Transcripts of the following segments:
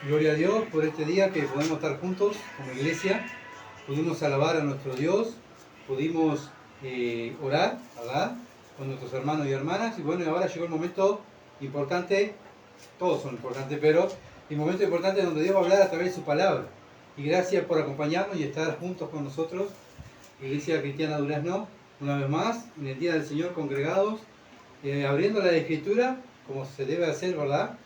Gloria a Dios por este día que podemos estar juntos como iglesia, pudimos alabar a nuestro Dios, pudimos orar, ¿verdad?, con nuestros hermanos y hermanas. Y bueno, ahora llegó el momento importante, todos son importantes, pero el momento importante donde Dios va a hablar a través de su palabra. Y gracias por acompañarnos y estar juntos con nosotros, Iglesia Cristiana Durazno, una vez más, en el Día del Señor, congregados, abriendo la Escritura, como se debe hacer, ¿verdad?,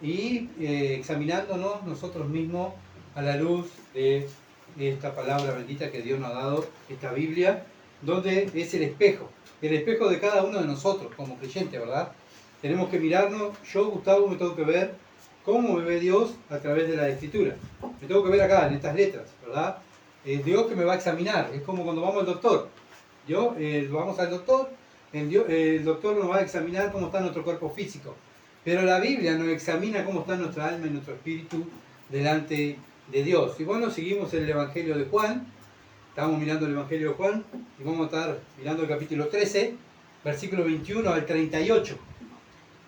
y examinándonos nosotros mismos a la luz de esta palabra bendita que Dios nos ha dado, esta Biblia, donde es el espejo de cada uno de nosotros como creyentes, ¿verdad? Tenemos que mirarnos. Yo, Gustavo, me tengo que ver cómo me ve Dios a través de la Escritura. Me tengo que ver acá, en estas letras, ¿verdad? Es Dios que me va a examinar. Es como cuando vamos al doctor. Vamos al doctor, el doctor nos va a examinar cómo está nuestro cuerpo físico. Pero la Biblia nos examina cómo está nuestra alma y nuestro espíritu delante de Dios. Y bueno, seguimos el Evangelio de Juan. Estamos mirando el Evangelio de Juan y vamos a estar mirando el capítulo 13, versículo 21 al 38.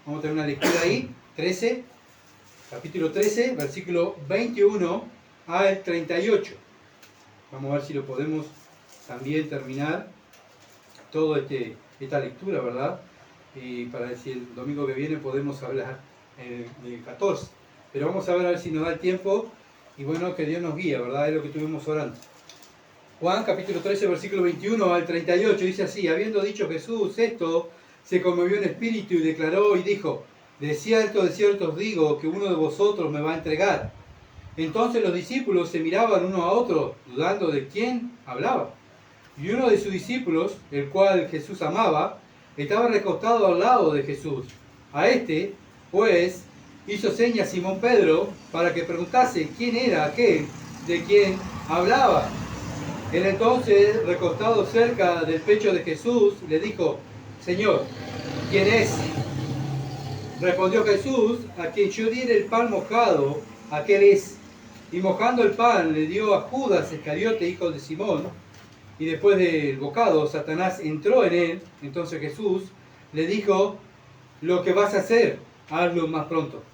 Vamos a tener una lectura ahí, capítulo 13, versículo 21 al 38. Vamos a ver si lo podemos también terminar toda esta lectura, ¿verdad? Y para decir el domingo que viene podemos hablar del 14. Pero vamos a ver si nos da el tiempo y bueno, que Dios nos guía, ¿verdad? Es lo que estuvimos orando. Juan capítulo 13, versículo 21 al 38 dice así: habiendo dicho Jesús esto, se conmovió en espíritu y declaró y dijo: de cierto os digo que uno de vosotros me va a entregar. Entonces los discípulos se miraban uno a otro, dudando de quién hablaba. Y uno de sus discípulos, el cual Jesús amaba, estaba recostado al lado de Jesús. A este, pues, hizo señas Simón Pedro para que preguntase quién era aquel de quien hablaba. Él entonces, recostado cerca del pecho de Jesús, le dijo: Señor, ¿quién es? Respondió Jesús: a quien yo diere el pan mojado, aquel es. Y mojando el pan le dio a Judas Iscariote, hijo de Simón. Y después del bocado, Satanás entró en él. Entonces Jesús le dijo: lo que vas a hacer, hazlo más pronto.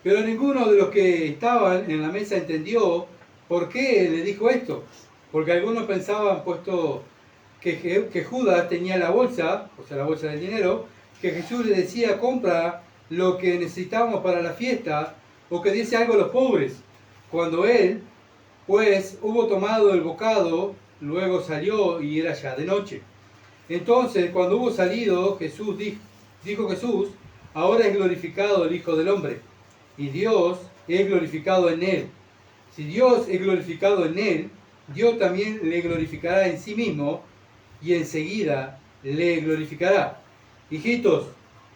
Pero ninguno de los que estaban en la mesa entendió por qué le dijo esto. Porque algunos pensaban, puesto que Judas tenía la bolsa, o sea, la bolsa del dinero, que Jesús le decía: compra lo que necesitamos para la fiesta, o que diese algo a los pobres. Cuando él, pues, hubo tomado el bocado, luego salió y era ya de noche. Entonces, cuando hubo salido, dijo Jesús: ahora es glorificado el Hijo del Hombre, y Dios es glorificado en él. Si Dios es glorificado en él, Dios también le glorificará en sí mismo, y enseguida le glorificará. Hijitos,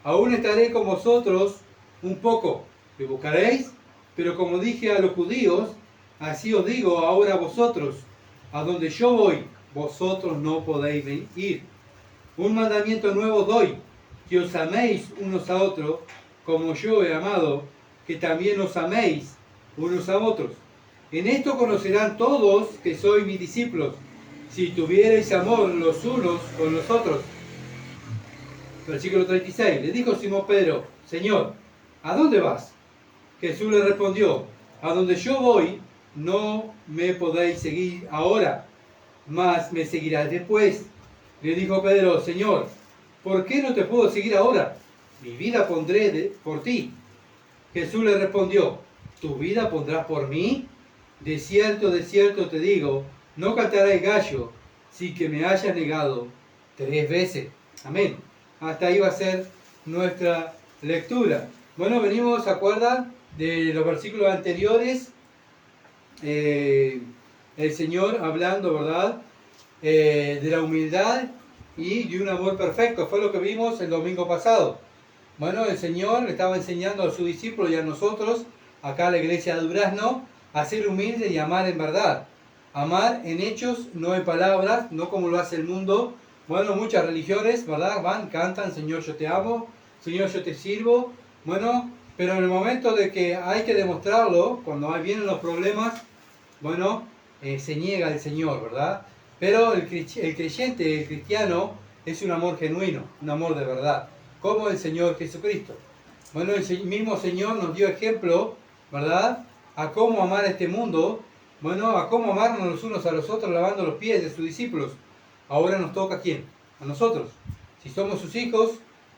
aún estaré con vosotros un poco, me buscaréis, pero como dije a los judíos, así os digo ahora a vosotros: a donde yo voy, vosotros no podéis ir. Un mandamiento nuevo doy, que os améis unos a otros, como yo he amado, que también os améis unos a otros. En esto conocerán todos que sois mis discípulos, si tuviereis amor los unos con los otros. Versículo 36. Le dijo Simón Pedro: Señor, ¿a dónde vas? Jesús le respondió: a donde yo voy, no me podéis seguir ahora, mas me seguirás después. Le dijo Pedro: Señor, ¿por qué no te puedo seguir ahora? Mi vida pondré por ti. Jesús le respondió: ¿tu vida pondrás por mí? De cierto te digo, no cantará el gallo sin que me hayas negado 3 veces. Amén. Hasta ahí va a ser nuestra lectura. Bueno, venimos, ¿se acuerdan de los versículos anteriores? El Señor hablando, ¿verdad?, de la humildad y de un amor perfecto. Fue lo que vimos el domingo pasado. Bueno, el Señor le estaba enseñando a sus discípulos y a nosotros, acá a la iglesia de Durazno, a ser humilde y amar en verdad. Amar en hechos, no en palabras, no como lo hace el mundo. Bueno, muchas religiones, ¿verdad?, van, cantan: Señor, yo te amo, Señor, yo te sirvo. Bueno, pero en el momento de que hay que demostrarlo, cuando vienen los problemas, bueno, se niega el Señor, ¿verdad? Pero el creyente, el cristiano, es un amor genuino, un amor de verdad, como el Señor Jesucristo. Bueno, el mismo Señor nos dio ejemplo, ¿verdad?, a cómo amar a este mundo, bueno, a cómo amarnos los unos a los otros lavando los pies de sus discípulos. Ahora nos toca ¿a quién? A nosotros. Si somos sus hijos,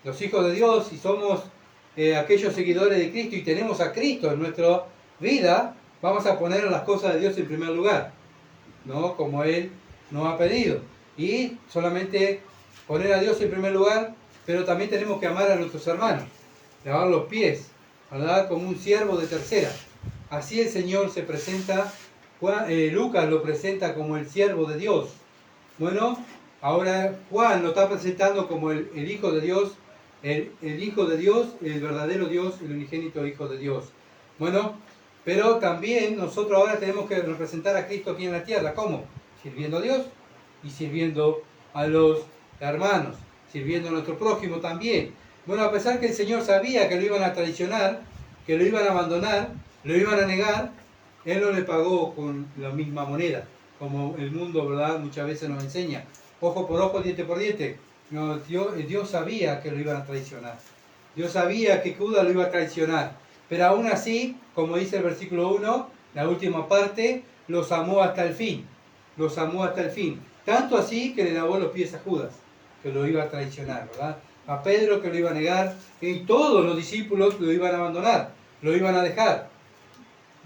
los hijos de Dios, si somos aquellos seguidores de Cristo y tenemos a Cristo en nuestra vida, vamos a poner las cosas de Dios en primer lugar, ¿no? Como Él nos ha pedido. Y solamente poner a Dios en primer lugar, pero también tenemos que amar a nuestros hermanos, lavar los pies, ¿verdad? Como un siervo de tercera. Así el Señor se presenta, Lucas lo presenta como el siervo de Dios. Bueno, ahora Juan lo está presentando como el Hijo de Dios, el Hijo de Dios, el verdadero Dios, el unigénito Hijo de Dios. Bueno, pero también nosotros ahora tenemos que representar a Cristo aquí en la tierra. ¿Cómo? Sirviendo a Dios y sirviendo a los hermanos, sirviendo a nuestro prójimo también. Bueno, a pesar que el Señor sabía que lo iban a traicionar, que lo iban a abandonar, lo iban a negar, Él no le pagó con la misma moneda, como el mundo, ¿verdad?, muchas veces nos enseña. Ojo por ojo, diente por diente. No, Dios sabía que lo iban a traicionar. Dios sabía que Judas lo iba a traicionar. Pero aún así, como dice el versículo 1, la última parte, los amó hasta el fin. Los amó hasta el fin. Tanto así que le lavó los pies a Judas, que lo iba a traicionar, ¿verdad? A Pedro, que lo iba a negar, y todos los discípulos lo iban a abandonar, lo iban a dejar.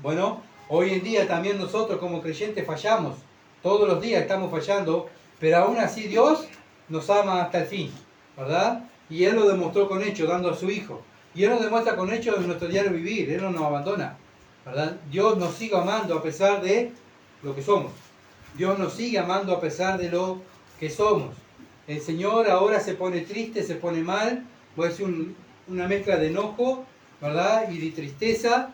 Bueno, hoy en día también nosotros como creyentes fallamos. Todos los días estamos fallando, pero aún así Dios nos ama hasta el fin, ¿verdad? Y Él lo demostró con hechos, dando a su Hijo. Y Él nos demuestra con hechos en nuestro diario vivir. Él no nos abandona, ¿verdad? Dios nos sigue amando a pesar de lo que somos. Dios nos sigue amando a pesar de lo que somos. El Señor ahora se pone triste, se pone mal, puede ser una mezcla de enojo, ¿verdad?, y de tristeza.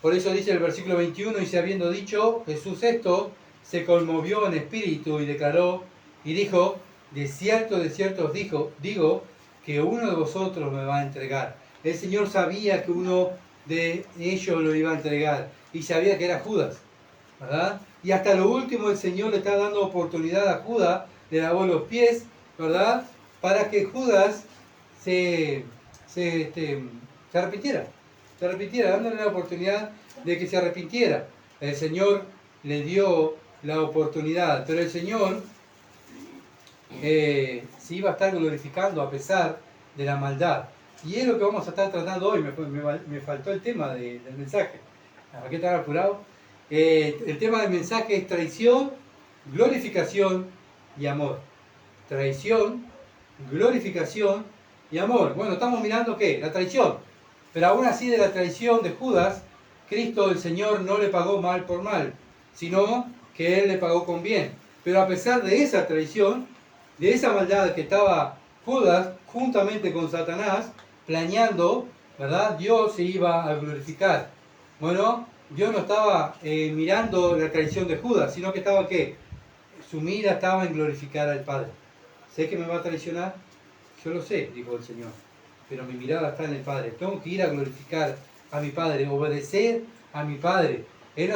Por eso dice el versículo 21, y se habiendo dicho Jesús esto, se conmovió en espíritu y declaró, y dijo, de cierto os digo, que uno de vosotros me va a entregar. El Señor sabía que uno de ellos lo iba a entregar, y sabía que era Judas, ¿verdad? Y hasta lo último el Señor le está dando oportunidad a Judas, le lavó los pies, ¿verdad?, para que Judas se arrepintiera, dándole la oportunidad de que se arrepintiera. El Señor le dio la oportunidad, pero el Señor se iba a estar glorificando a pesar de la maldad. Y es lo que vamos a estar tratando hoy. Me faltó el tema del mensaje. ¿Para qué estar apurado? El tema del mensaje es traición, glorificación y amor. Traición, glorificación y amor. Bueno, estamos mirando ¿qué? La traición. Pero aún así de la traición de Judas, Cristo el Señor no le pagó mal por mal, sino que Él le pagó con bien. Pero a pesar de esa traición, de esa maldad que estaba Judas juntamente con Satanás planeando, ¿verdad?, Dios se iba a glorificar. Bueno, Dios no estaba mirando la traición de Judas, sino que estaba ¿qué? Su mira estaba en glorificar al Padre. ¿Sé que me va a traicionar? Yo lo sé, dijo el Señor, pero mi mirada está en el Padre. Tengo que ir a glorificar a mi Padre, obedecer a mi Padre. Él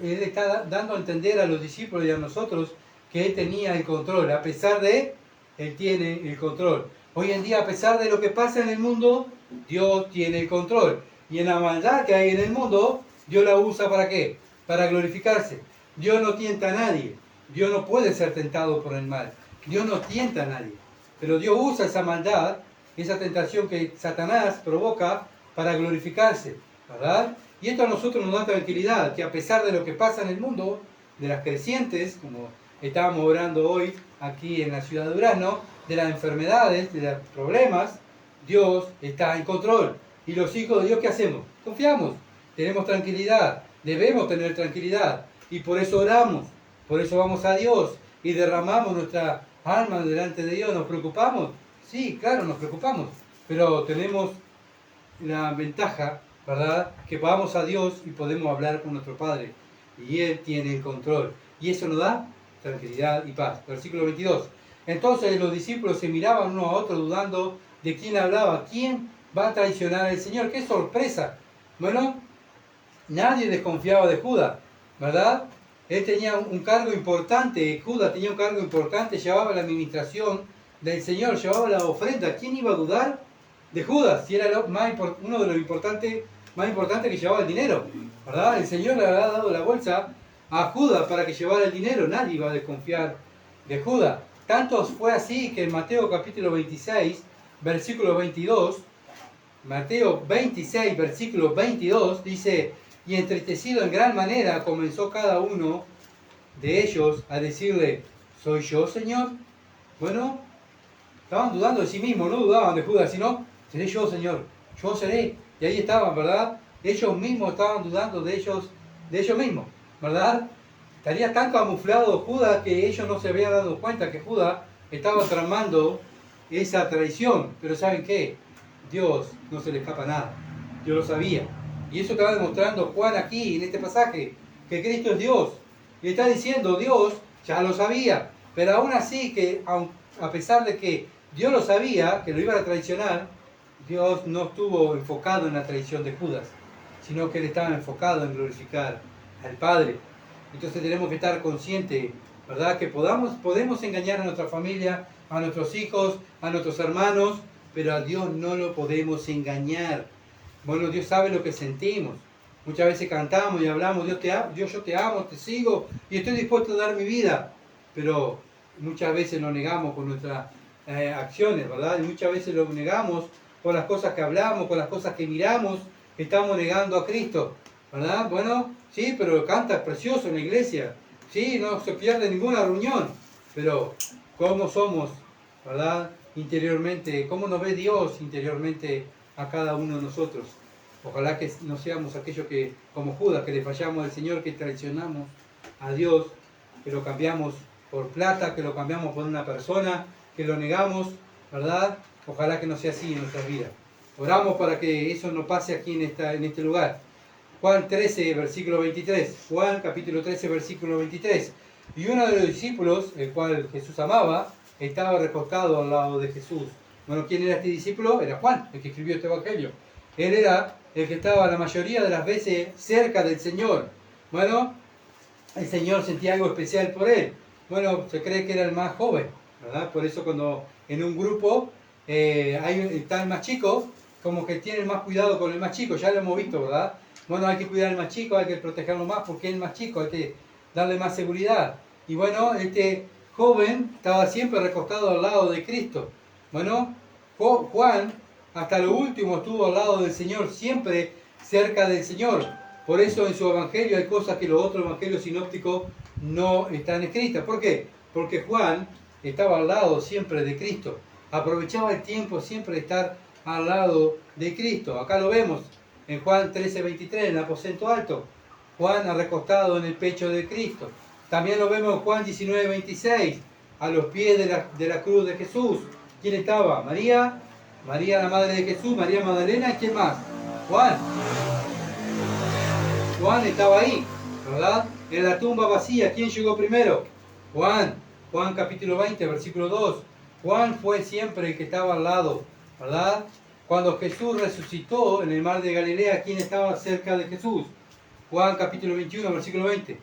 está dando a entender a los discípulos y a nosotros que Él tenía el control. A pesar de, Él tiene el control. Hoy en día, a pesar de lo que pasa en el mundo, Dios tiene el control. Y en la maldad que hay en el mundo, Dios la usa ¿para qué? Para glorificarse. Dios no tienta a nadie. Dios no puede ser tentado por el mal. Dios no tienta a nadie. Pero Dios usa esa maldad, esa tentación que Satanás provoca para glorificarse, ¿verdad? Y esto a nosotros nos da tranquilidad, que a pesar de lo que pasa en el mundo, de las crecientes, como estábamos orando hoy aquí en la ciudad de Durazno, de las enfermedades, de los problemas, Dios está en control. Y los hijos de Dios, ¿qué hacemos? Confiamos, tenemos tranquilidad, debemos tener tranquilidad. Y por eso oramos, por eso vamos a Dios y derramamos nuestra alma delante de Dios. ¿Nos preocupamos? Sí, claro, nos preocupamos, pero tenemos la ventaja, ¿verdad?, que vamos a Dios y podemos hablar con nuestro Padre y Él tiene el control y eso nos da tranquilidad y paz. Versículo 22. Entonces los discípulos se miraban uno a otro dudando de quién hablaba. ¿Quién va a traicionar al Señor? ¡Qué sorpresa! Bueno, nadie desconfiaba de Judas, ¿verdad? Él tenía un cargo importante, Judas tenía un cargo importante, llevaba la administración del Señor, llevaba la ofrenda. ¿Quién iba a dudar de Judas? Si era uno de los importantes más importante que llevaba el dinero, ¿verdad? El Señor le había dado la bolsa a Judas para que llevara el dinero, nadie iba a desconfiar de Judas. Tanto fue así que en Mateo capítulo 26, versículo 22, Mateo 26, versículo 22, dice, y entristecido en gran manera comenzó cada uno de ellos a decirle, ¿soy yo, Señor? Bueno, estaban dudando de sí mismos, no dudaban de Judas, sino, seré yo, Señor, yo seré. Y ahí estaban, ¿verdad? Ellos mismos estaban dudando de ellos mismos, ¿verdad? Estaría tan camuflado Judas que ellos no se habían dado cuenta que Judas estaba tramando esa traición. Pero ¿saben qué? Dios no se le escapa nada. Dios lo sabía. Y eso estaba demostrando Juan aquí, en este pasaje, que Cristo es Dios. Y está diciendo, Dios ya lo sabía. Pero aún así, que a pesar de que Dios lo sabía, que lo iban a traicionar, Dios no estuvo enfocado en la traición de Judas, sino que él estaba enfocado en glorificar al Padre. Entonces tenemos que estar conscientes, ¿verdad? Que podemos engañar a nuestra familia, a nuestros hijos, a nuestros hermanos, pero a Dios no lo podemos engañar. Bueno, Dios sabe lo que sentimos. Muchas veces cantamos y hablamos, Dios yo te amo, te sigo y estoy dispuesto a dar mi vida. Pero muchas veces lo negamos con nuestras acciones, ¿verdad? Y muchas veces lo negamos con las cosas que hablamos, con las cosas que miramos, que estamos negando a Cristo, ¿verdad? Bueno, sí, pero canta precioso en la iglesia, sí, no se pierde ninguna reunión, pero ¿cómo somos, verdad? Interiormente, ¿cómo nos ve Dios interiormente a cada uno de nosotros? Ojalá que no seamos aquellos que, como Judas, que le fallamos al Señor, que traicionamos a Dios, que lo cambiamos por plata, que lo cambiamos por una persona, que lo negamos, ¿verdad? Ojalá que no sea así en nuestras vidas. Oramos para que eso no pase aquí en este lugar. Juan 13, versículo 23. Juan capítulo 13, versículo 23. Y uno de los discípulos, el cual Jesús amaba, estaba recostado al lado de Jesús. Bueno, ¿quién era este discípulo? Era Juan, el que escribió este evangelio. Él era el que estaba la mayoría de las veces cerca del Señor. Bueno, el Señor sentía algo especial por él. Bueno, se cree que era el más joven, ¿verdad? Por eso cuando en un grupo está el más chico, como que tienen más cuidado con el más chico, ya lo hemos visto, ¿verdad? Bueno, hay que cuidar al más chico, hay que protegerlo más porque es el más chico, hay que darle más seguridad. Y bueno, este joven estaba siempre recostado al lado de Cristo. Bueno, Juan hasta lo último estuvo al lado del Señor, siempre cerca del Señor. Por eso en su evangelio hay cosas que los otros evangelios sinópticos no están escritas. ¿Por qué? Porque Juan estaba al lado siempre de Cristo. Aprovechaba el tiempo siempre de estar al lado de Cristo. Acá lo vemos en Juan 13:23, en el aposento alto. Juan recostado en el pecho de Cristo. También lo vemos en Juan 19:26, a los pies de la cruz de Jesús. ¿Quién estaba? María, la madre de Jesús, María Magdalena, ¿y quién más? Juan. Juan estaba ahí, ¿verdad? En la tumba vacía, ¿quién llegó primero? Juan. Juan capítulo 20, versículo 2. Juan fue siempre el que estaba al lado, ¿verdad? Cuando Jesús resucitó en el mar de Galilea, ¿quién estaba cerca de Jesús? Juan capítulo 21, versículo 20.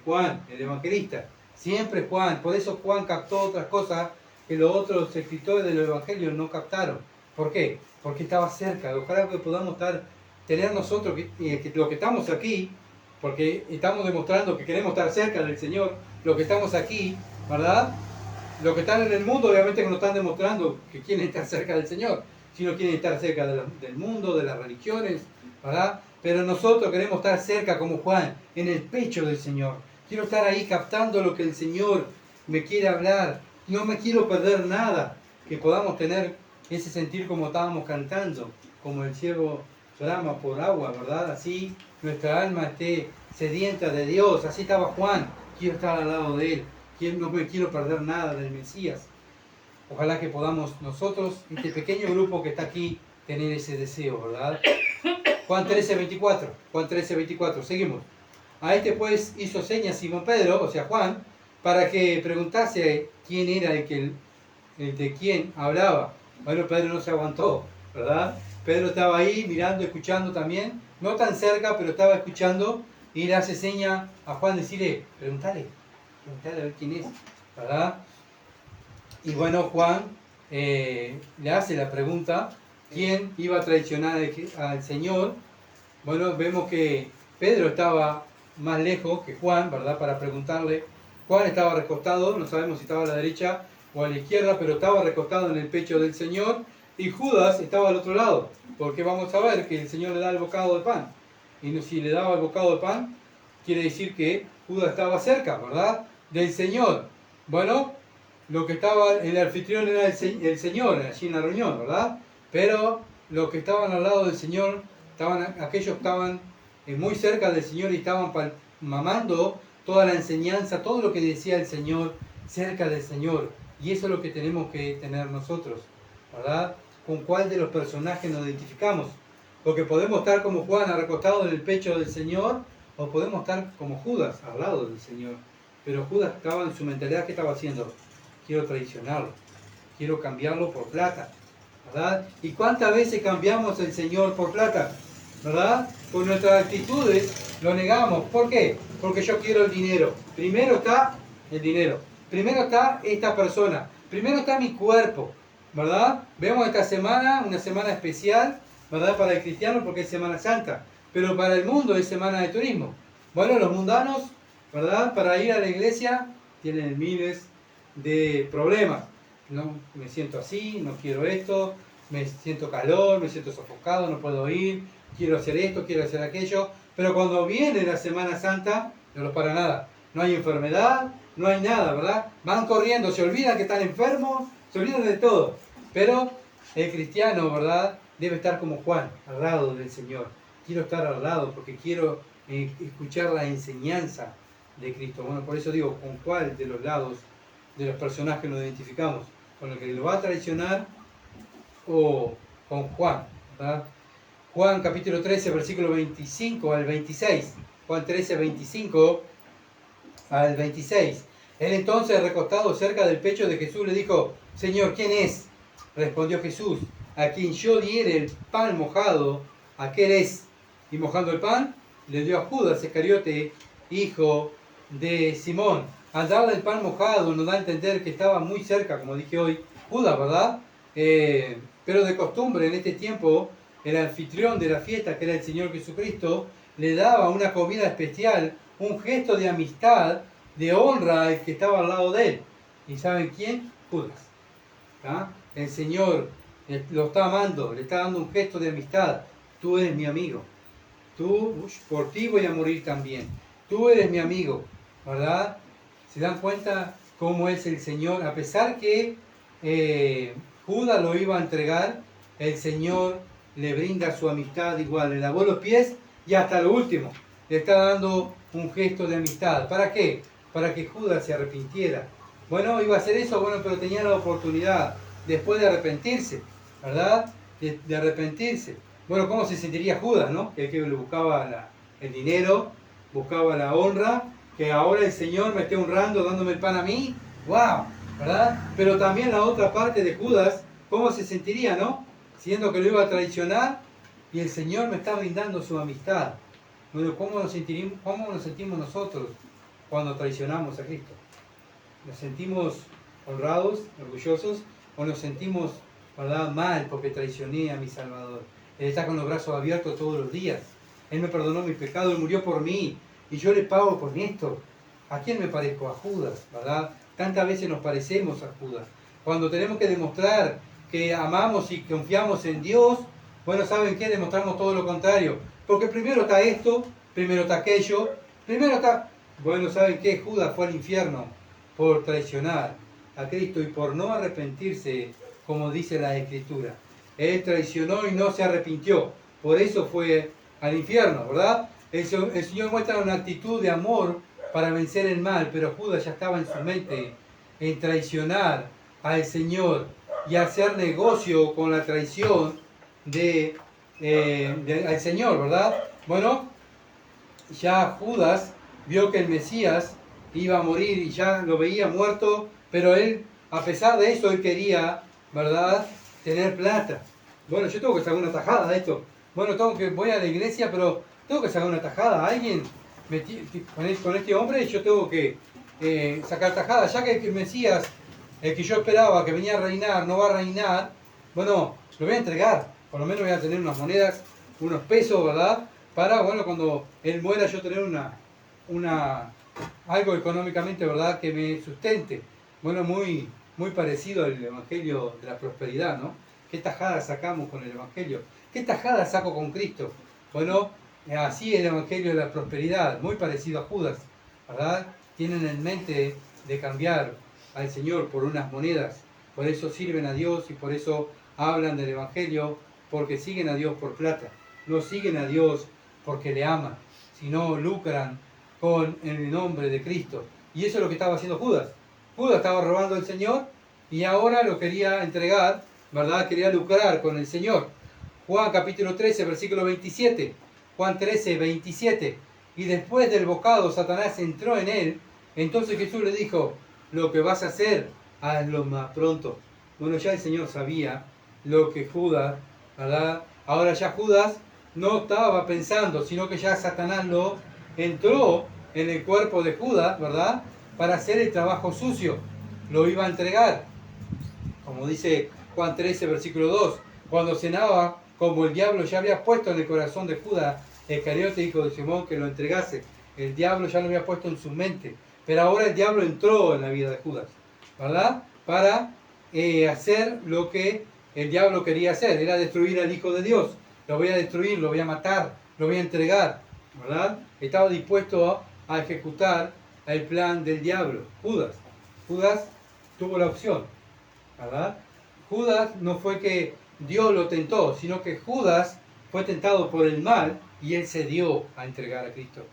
Juan, el evangelista. Siempre Juan. Por eso Juan captó otras cosas que los otros escritores de los evangelios no captaron. ¿Por qué? Porque estaba cerca. Ojalá que podamos tener nosotros, que los que estamos aquí, porque estamos demostrando que queremos estar cerca del Señor, los que estamos aquí, ¿verdad? Los que están en el mundo obviamente que no están demostrando que quieren estar cerca del Señor, sino quieren estar cerca del mundo, de las religiones, ¿verdad? Pero nosotros queremos estar cerca como Juan, en el pecho del Señor. Quiero estar ahí captando lo que el Señor me quiere hablar. No me quiero perder nada. Que podamos tener ese sentir como estábamos cantando, como el siervo clama por agua, ¿verdad? Así nuestra alma esté sedienta de Dios. Así estaba Juan. Quiero estar al lado de él. No me quiero perder nada del Mesías. Ojalá que podamos nosotros, este pequeño grupo que está aquí, tener ese deseo, ¿verdad? Juan 13:24. Juan 13:24. Seguimos. A este pues hizo señas Simón Pedro, o sea Juan, para que preguntase quién era el de quién hablaba. Bueno, Pedro no se aguantó, ¿verdad? Pedro estaba ahí mirando, escuchando también, no tan cerca, pero estaba escuchando, y le hace seña a Juan, decirle, preguntale a ver quién es, ¿verdad? Y bueno, Juan le hace la pregunta, ¿quién iba a traicionar al Señor? bueno, vemos que Pedro estaba más lejos que Juan, ¿verdad? Para preguntarle. Juan estaba recostado, no sabemos si estaba a la derecha o a la izquierda, pero estaba recostado en el pecho del Señor, y Judas estaba al otro lado, porque vamos a ver que el Señor le da el bocado de pan. Y si le daba el bocado de pan, quiere decir que Judas estaba cerca, ¿verdad? Del Señor. Bueno, lo que estaba, el anfitrión era el Señor, allí en la reunión, ¿verdad? Pero los que estaban al lado del Señor, aquellos estaban muy cerca del Señor y estaban mamando toda la enseñanza, todo lo que decía el Señor, cerca del Señor. Y eso es lo que tenemos que tener nosotros, ¿verdad? ¿Con cuál de los personajes nos identificamos? Porque podemos estar como Juan, recostado en el pecho del Señor, o podemos estar como Judas, al lado del Señor. Pero Judas estaba en su mentalidad, ¿qué estaba haciendo? Quiero traicionarlo, quiero cambiarlo por plata, ¿verdad? ¿Y cuántas veces cambiamos el Señor por plata? ¿Verdad? Con nuestras actitudes lo negamos. ¿Por qué? Porque yo quiero el dinero. Primero está el dinero. Primero está esta persona. Primero está mi cuerpo, ¿verdad? Vemos esta semana, una semana especial, ¿verdad? Para el cristiano porque es Semana Santa. Pero para el mundo es semana de turismo. Bueno, los mundanos, ¿verdad? Para ir a la iglesia tienen miles de problemas. No, me siento así, no quiero esto, me siento calor, me siento sofocado, no puedo ir, quiero hacer esto, quiero hacer aquello. Pero cuando viene la Semana Santa, no los para nada. No hay enfermedad, no hay nada, ¿verdad? Van corriendo, se olvidan que están enfermos, se olvidan de todo. Pero el cristiano, ¿verdad? Debe estar como Juan, al lado del Señor. Quiero estar al lado porque quiero escuchar la enseñanza de Cristo. Bueno, por eso digo, ¿con cuál de los lados de los personajes nos identificamos? ¿Con el que lo va a traicionar o con Juan? ¿Verdad? Juan capítulo 13, versículo 25 al 26. Juan 13, 25 al 26. Él entonces, recostado cerca del pecho de Jesús, le dijo: Señor, ¿quién es? Respondió Jesús: a quien yo diere el pan mojado, aquel es. Y mojando el pan, le dio a Judas Iscariote, hijo de Simón. Al darle el pan mojado, nos da a entender que estaba muy cerca, como dije hoy, Judas, ¿verdad? Pero de costumbre, en este tiempo, el anfitrión de la fiesta, que era el Señor Jesucristo, le daba una comida especial, un gesto de amistad, de honra al que estaba al lado de él. ¿Y saben quién? Judas. ¿Ah? El Señor lo está amando, le está dando un gesto de amistad. Tú eres mi amigo. Por ti voy a morir también. Tú eres mi amigo, ¿verdad? ¿Se dan cuenta cómo es el Señor? A pesar que Judas lo iba a entregar, el Señor le brinda su amistad igual. Le lavó los pies y hasta lo último le está dando un gesto de amistad. ¿Para qué? Para que Judas se arrepintiera. Bueno, iba a hacer eso, bueno, pero tenía la oportunidad después de arrepentirse, ¿verdad? De arrepentirse. Bueno, ¿cómo se sentiría Judas, no? Que le buscaba el dinero, buscaba la honra, que ahora el Señor me esté honrando, dándome el pan a mí. ¡Wow! ¿Verdad? Pero también la otra parte de Judas, ¿cómo se sentiría, no? Siendo que lo iba a traicionar y el Señor me está brindando su amistad. Bueno, ¿cómo nos sentimos nosotros cuando traicionamos a Cristo? ¿Nos sentimos honrados, orgullosos, o nos sentimos, ¿verdad?, mal porque traicioné a mi Salvador? Él está con los brazos abiertos todos los días. Él me perdonó mis pecados, Él murió por mí y yo le pago con esto. ¿A quién me parezco? A Judas, ¿verdad? Tantas veces nos parecemos a Judas. Cuando tenemos que demostrar que amamos y confiamos en Dios, bueno, ¿saben qué? Demostramos todo lo contrario. Porque primero está esto, primero está aquello, primero está... Bueno, ¿saben qué? Judas fue al infierno por traicionar a Cristo y por no arrepentirse, como dice la Escritura. Él traicionó y no se arrepintió. Por eso fue al infierno, ¿verdad? El Señor muestra una actitud de amor para vencer el mal, pero Judas ya estaba en su mente en traicionar al Señor y hacer negocio con la traición al Señor, ¿verdad? Bueno, ya Judas vio que el Mesías iba a morir y ya lo veía muerto, pero él, a pesar de eso, él quería, ¿verdad?, tener plata. Bueno, yo tengo que sacar una tajada de esto. Bueno, voy a la iglesia, pero tengo que sacar una tajada. Alguien, con este hombre, yo tengo que sacar tajada. Ya que el Mesías, el que yo esperaba que venía a reinar, no va a reinar, bueno, lo voy a entregar. Por lo menos voy a tener unas monedas, unos pesos, ¿verdad?, para, bueno, cuando él muera yo tener algo económicamente, ¿verdad?, que me sustente. Bueno, muy parecido al Evangelio de la prosperidad, ¿no? ¿Qué tajada sacamos con el Evangelio? ¿Qué tajada saco con Cristo? Bueno, así el Evangelio de la prosperidad, muy parecido a Judas, ¿verdad? Tienen en mente de cambiar al Señor por unas monedas, por eso sirven a Dios y por eso hablan del Evangelio, porque siguen a Dios por plata, no siguen a Dios porque le aman, sino lucran con el nombre de Cristo. Y eso es lo que estaba haciendo Judas. Judas estaba robando al Señor y ahora lo quería entregar, ¿verdad? Quería lucrar con el Señor. Juan capítulo 13, versículo 27. Juan 13, 27. Y después del bocado Satanás entró en él. Entonces Jesús le dijo, lo que vas a hacer, hazlo más pronto. Bueno, ya el Señor sabía lo que Judas, ¿verdad? Ahora ya Judas no estaba pensando, sino que ya Satanás lo entró en el cuerpo de Judas, ¿verdad?, para hacer el trabajo sucio. Lo iba a entregar. Como dice Juan 13, versículo 2. Cuando cenaba, como el diablo ya había puesto en el corazón de Judas Iscariote, hijo de Simón, que lo entregase. El diablo ya lo había puesto en su mente. Pero ahora el diablo entró en la vida de Judas, ¿verdad?, para hacer lo que el diablo quería hacer. Era destruir al Hijo de Dios. Lo voy a destruir, lo voy a matar, lo voy a entregar, ¿verdad? Estaba dispuesto a ejecutar el plan del diablo. Judas tuvo la opción, ¿verdad? Judas no fue que Dios lo tentó, sino que Judas fue tentado por el mal y él se dio a entregar a Cristo.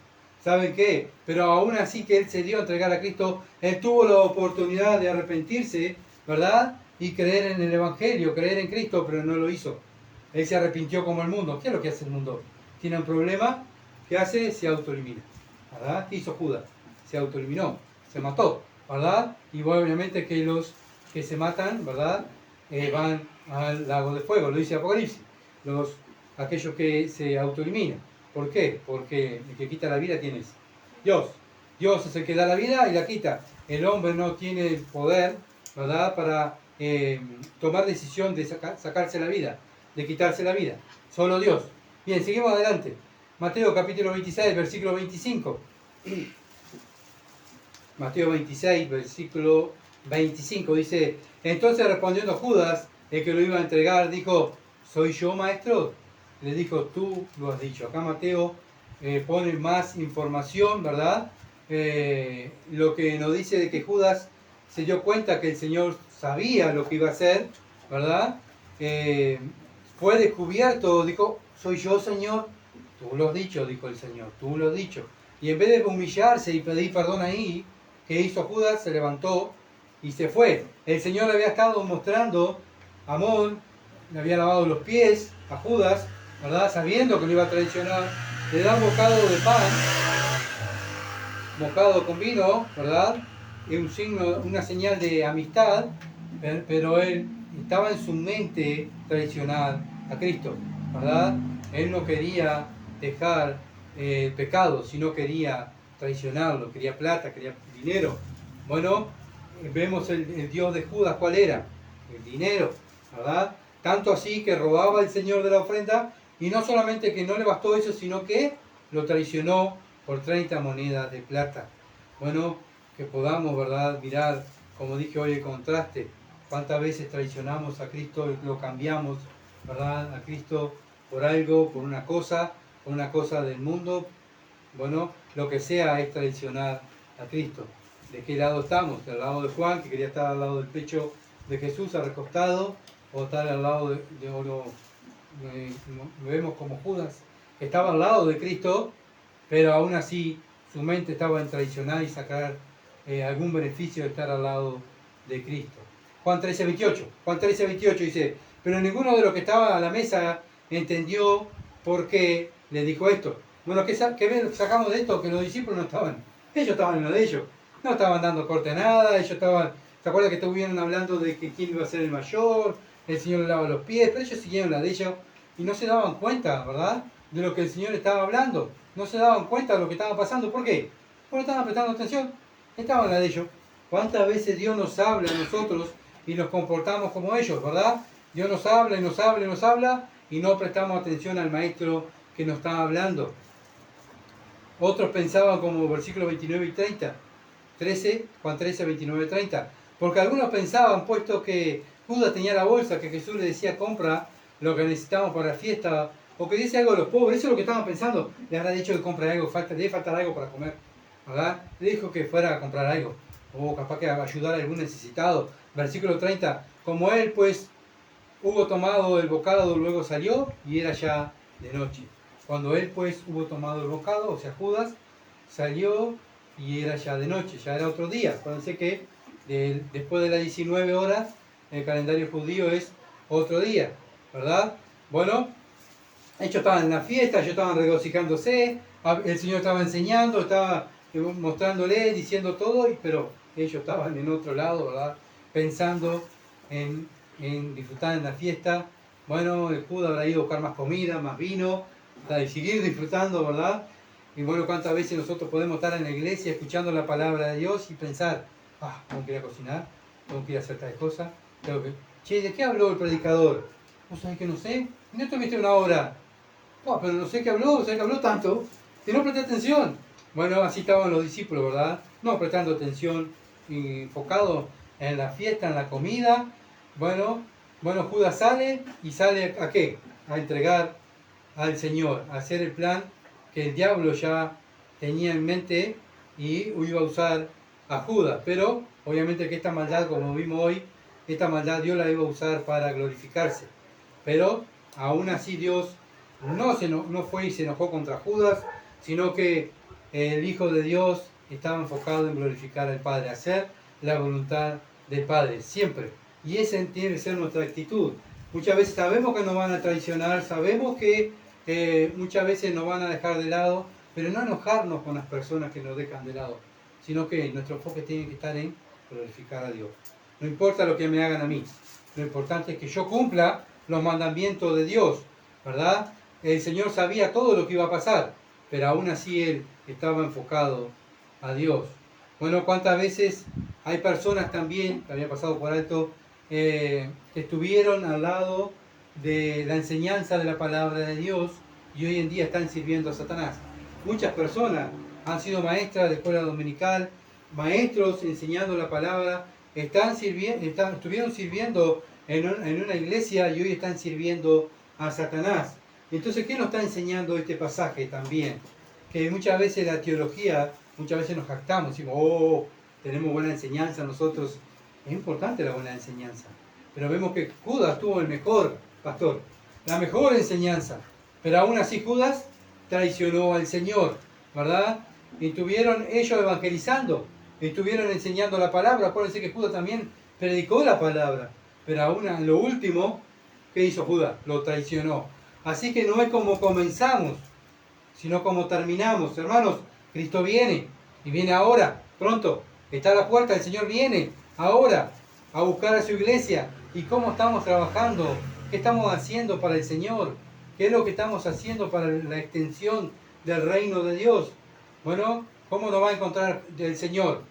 ¿Saben qué? Pero aún así que él se dio a entregar a Cristo, él tuvo la oportunidad de arrepentirse, ¿verdad?, y creer en el Evangelio, creer en Cristo, pero no lo hizo. Él se arrepintió como el mundo. ¿Qué es lo que hace el mundo? Tiene un problema, ¿qué hace? Se autoelimina, ¿verdad? ¿Qué hizo Judas? Se autoeliminó, se mató, ¿verdad? Y bueno, obviamente que los que se matan, ¿verdad?, van al lago de fuego, lo dice Apocalipsis. Aquellos que se autoeliminan. ¿Por qué? Porque el que quita la vida, ¿quién es? Dios. Dios es el que da la vida y la quita. El hombre no tiene el poder, ¿verdad?, para tomar decisión de sacarse la vida, de quitarse la vida. Solo Dios. Bien, seguimos adelante. Mateo capítulo 26, versículo 25. Mateo 26, versículo 25 dice, entonces respondiendo Judas, el que lo iba a entregar, dijo, ¿soy yo, maestro? Le dijo, tú lo has dicho. Acá Mateo pone más información, ¿verdad? Lo que nos dice de que Judas se dio cuenta que el Señor sabía lo que iba a hacer, ¿verdad? Fue descubierto, dijo, ¿soy yo, Señor? Tú lo has dicho, dijo el Señor, tú lo has dicho. Y en vez de humillarse y pedir perdón ahí, ¿qué hizo Judas? Se levantó y se fue. El Señor le había estado mostrando amor, le había lavado los pies a Judas, ¿verdad?, sabiendo que lo iba a traicionar. Le da un bocado de pan, bocado con vino, ¿verdad?, es un signo, una señal de amistad, pero él estaba en su mente traicionar a Cristo, ¿verdad? Él no quería dejar el pecado, sino quería traicionarlo, quería plata, quería dinero. Bueno, vemos el Dios de Judas, ¿cuál era? El dinero, ¿verdad? Tanto así que robaba el Señor de la ofrenda, y no solamente que no le bastó eso, sino que lo traicionó por 30 monedas de plata. Bueno, que podamos, ¿verdad?, mirar, como dije hoy, el contraste. ¿Cuántas veces traicionamos a Cristo, lo cambiamos, ¿verdad?, a Cristo por algo, por una cosa del mundo? Bueno, lo que sea es traicionar a Cristo. ¿De qué lado estamos? ¿Del lado de Juan, que quería estar al lado del pecho de Jesús, recostado, o estar al lado lo vemos como Judas, que estaba al lado de Cristo, pero aún así su mente estaba en traicionar y sacar algún beneficio de estar al lado de Cristo? Juan 13:28 dice, pero ninguno de los que estaban a la mesa entendió por qué le dijo esto. Bueno, ¿qué sacamos de esto? Que los discípulos no estaban, ellos estaban en lo de ellos, no estaban dando corte a nada, ellos estaban, ¿se acuerdan que estuvieron hablando de que quién iba a ser el mayor? El Señor le lava los pies, pero ellos siguieron la de ellos y no se daban cuenta, ¿verdad?, de lo que el Señor estaba hablando, no se daban cuenta de lo que estaba pasando. ¿Por qué? Porque no estaban prestando atención, estaban en la de ellos. ¿Cuántas veces Dios nos habla a nosotros y nos comportamos como ellos, ¿verdad? Dios nos habla y nos habla y nos habla y no prestamos atención al Maestro que nos está hablando. Otros pensaban como versículos 29 y 30, 13, Juan 13, 29 y 30. Porque algunos pensaban, puesto que Judas tenía la bolsa, que Jesús le decía compra lo que necesitamos para la fiesta, o que dice algo a los pobres, eso es lo que estaban pensando. Le habrá dicho que compre algo, debe faltar algo para comer, ¿verdad? Le dijo que fuera a comprar algo, o capaz que ayudar a algún necesitado. Versículo 30, como él pues hubo tomado el bocado, luego salió y era ya de noche. Cuando él pues hubo tomado el bocado, o sea Judas, salió y era ya de noche, ya era otro día. Acuérdense que después de las 19 horas, el calendario judío es otro día, ¿verdad? Bueno, ellos estaban en la fiesta, ellos estaban regocijándose, el Señor estaba enseñando, estaba mostrándole, diciendo todo, pero ellos estaban en otro lado, ¿verdad? Pensando en disfrutar en la fiesta. Bueno, el Judas habrá ido a buscar más comida, más vino, para seguir disfrutando, ¿verdad? Y bueno, cuántas veces nosotros podemos estar en la iglesia escuchando la palabra de Dios y pensar, tengo que ir a cocinar, tengo que ir a hacer tal cosa, che, ¿de qué habló el predicador? ¿Vos sabés que no sé? ¿No estuviste una hora? Pero no sé qué habló, ¿sabés que habló tanto? Que no presté atención. Bueno, así estaban los discípulos, ¿verdad? No prestando atención, enfocado en la fiesta, en la comida. Bueno, Judas sale, ¿y sale a qué? A entregar al Señor, a hacer el plan que el diablo ya tenía en mente y iba a usar a Judas. Pero obviamente que esta maldad, como vimos hoy, esta maldad Dios la iba a usar para glorificarse. Pero aún así Dios no fue y se enojó contra Judas, sino que el Hijo de Dios estaba enfocado en glorificar al Padre, hacer la voluntad del Padre, siempre. Y esa tiene que ser nuestra actitud. Muchas veces sabemos que nos van a traicionar, sabemos que muchas veces nos van a dejar de lado, pero no enojarnos con las personas que nos dejan de lado, sino que nuestro enfoque tiene que estar en glorificar a Dios. No importa lo que me hagan a mí, lo importante es que yo cumpla los mandamientos de Dios, ¿verdad? El Señor sabía todo lo que iba a pasar, pero aún así Él estaba enfocado a Dios. Bueno, cuántas veces hay personas también, que había pasado por alto, que estuvieron al lado de la enseñanza de la palabra de Dios y hoy en día están sirviendo a Satanás. Muchas personas han sido maestras de escuela dominical, maestros enseñando la palabra, estuvieron sirviendo en una iglesia y hoy están sirviendo a Satanás. Entonces, ¿qué nos está enseñando este pasaje también? Que muchas veces la teología, muchas veces nos jactamos, decimos, tenemos buena enseñanza nosotros. Es importante la buena enseñanza, pero vemos que Judas tuvo el mejor pastor, la mejor enseñanza, pero aún así Judas traicionó al Señor, ¿verdad? Y estuvieron ellos evangelizando, estuvieron enseñando la palabra. Acuérdense que Judas también predicó la palabra, pero aún en lo último, ¿qué hizo Judas? Lo traicionó. Así que no es como comenzamos, sino como terminamos. Hermanos, Cristo viene, y viene ahora, pronto. Está a la puerta, el Señor viene ahora a buscar a su iglesia. ¿Y cómo estamos trabajando? ¿Qué estamos haciendo para el Señor? ¿Qué es lo que estamos haciendo para la extensión del reino de Dios? Bueno, ¿cómo nos va a encontrar el Señor?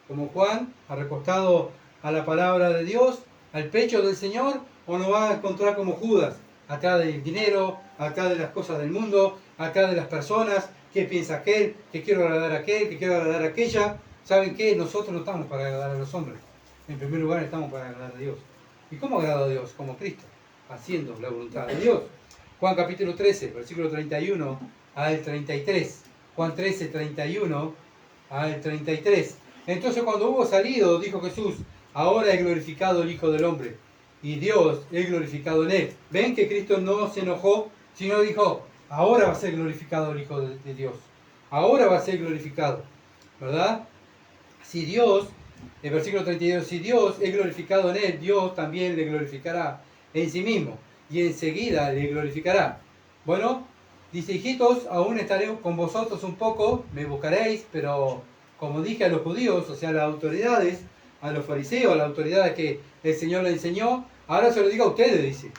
Como Juan, recostado a la palabra de Dios, al pecho del Señor, o nos va a encontrar como Judas, atrás del dinero, atrás de las cosas del mundo, atrás de las personas, qué piensa aquel, que quiero agradar a aquel, que quiero agradar a aquella. ¿Saben qué? Nosotros no estamos para agradar a los hombres. En primer lugar estamos para agradar a Dios. ¿Y cómo agrada a Dios? Como Cristo, haciendo la voluntad de Dios. Juan capítulo 13, versículo 31 al 33. Juan 13, 31 al 33. Entonces cuando hubo salido, dijo Jesús, ahora he glorificado el Hijo del Hombre, y Dios es glorificado en él. ¿Ven que Cristo no se enojó, sino dijo, ahora va a ser glorificado el Hijo de Dios? Ahora va a ser glorificado, ¿verdad? Si Dios, el versículo 32, si Dios es glorificado en él, Dios también le glorificará en sí mismo, y enseguida le glorificará. Bueno, dice, hijitos, aún estaré con vosotros un poco, me buscaréis, pero como dije a los judíos, o sea, a las autoridades, a los fariseos, a las autoridades que el Señor le enseñó, ahora se lo digo a ustedes, dice,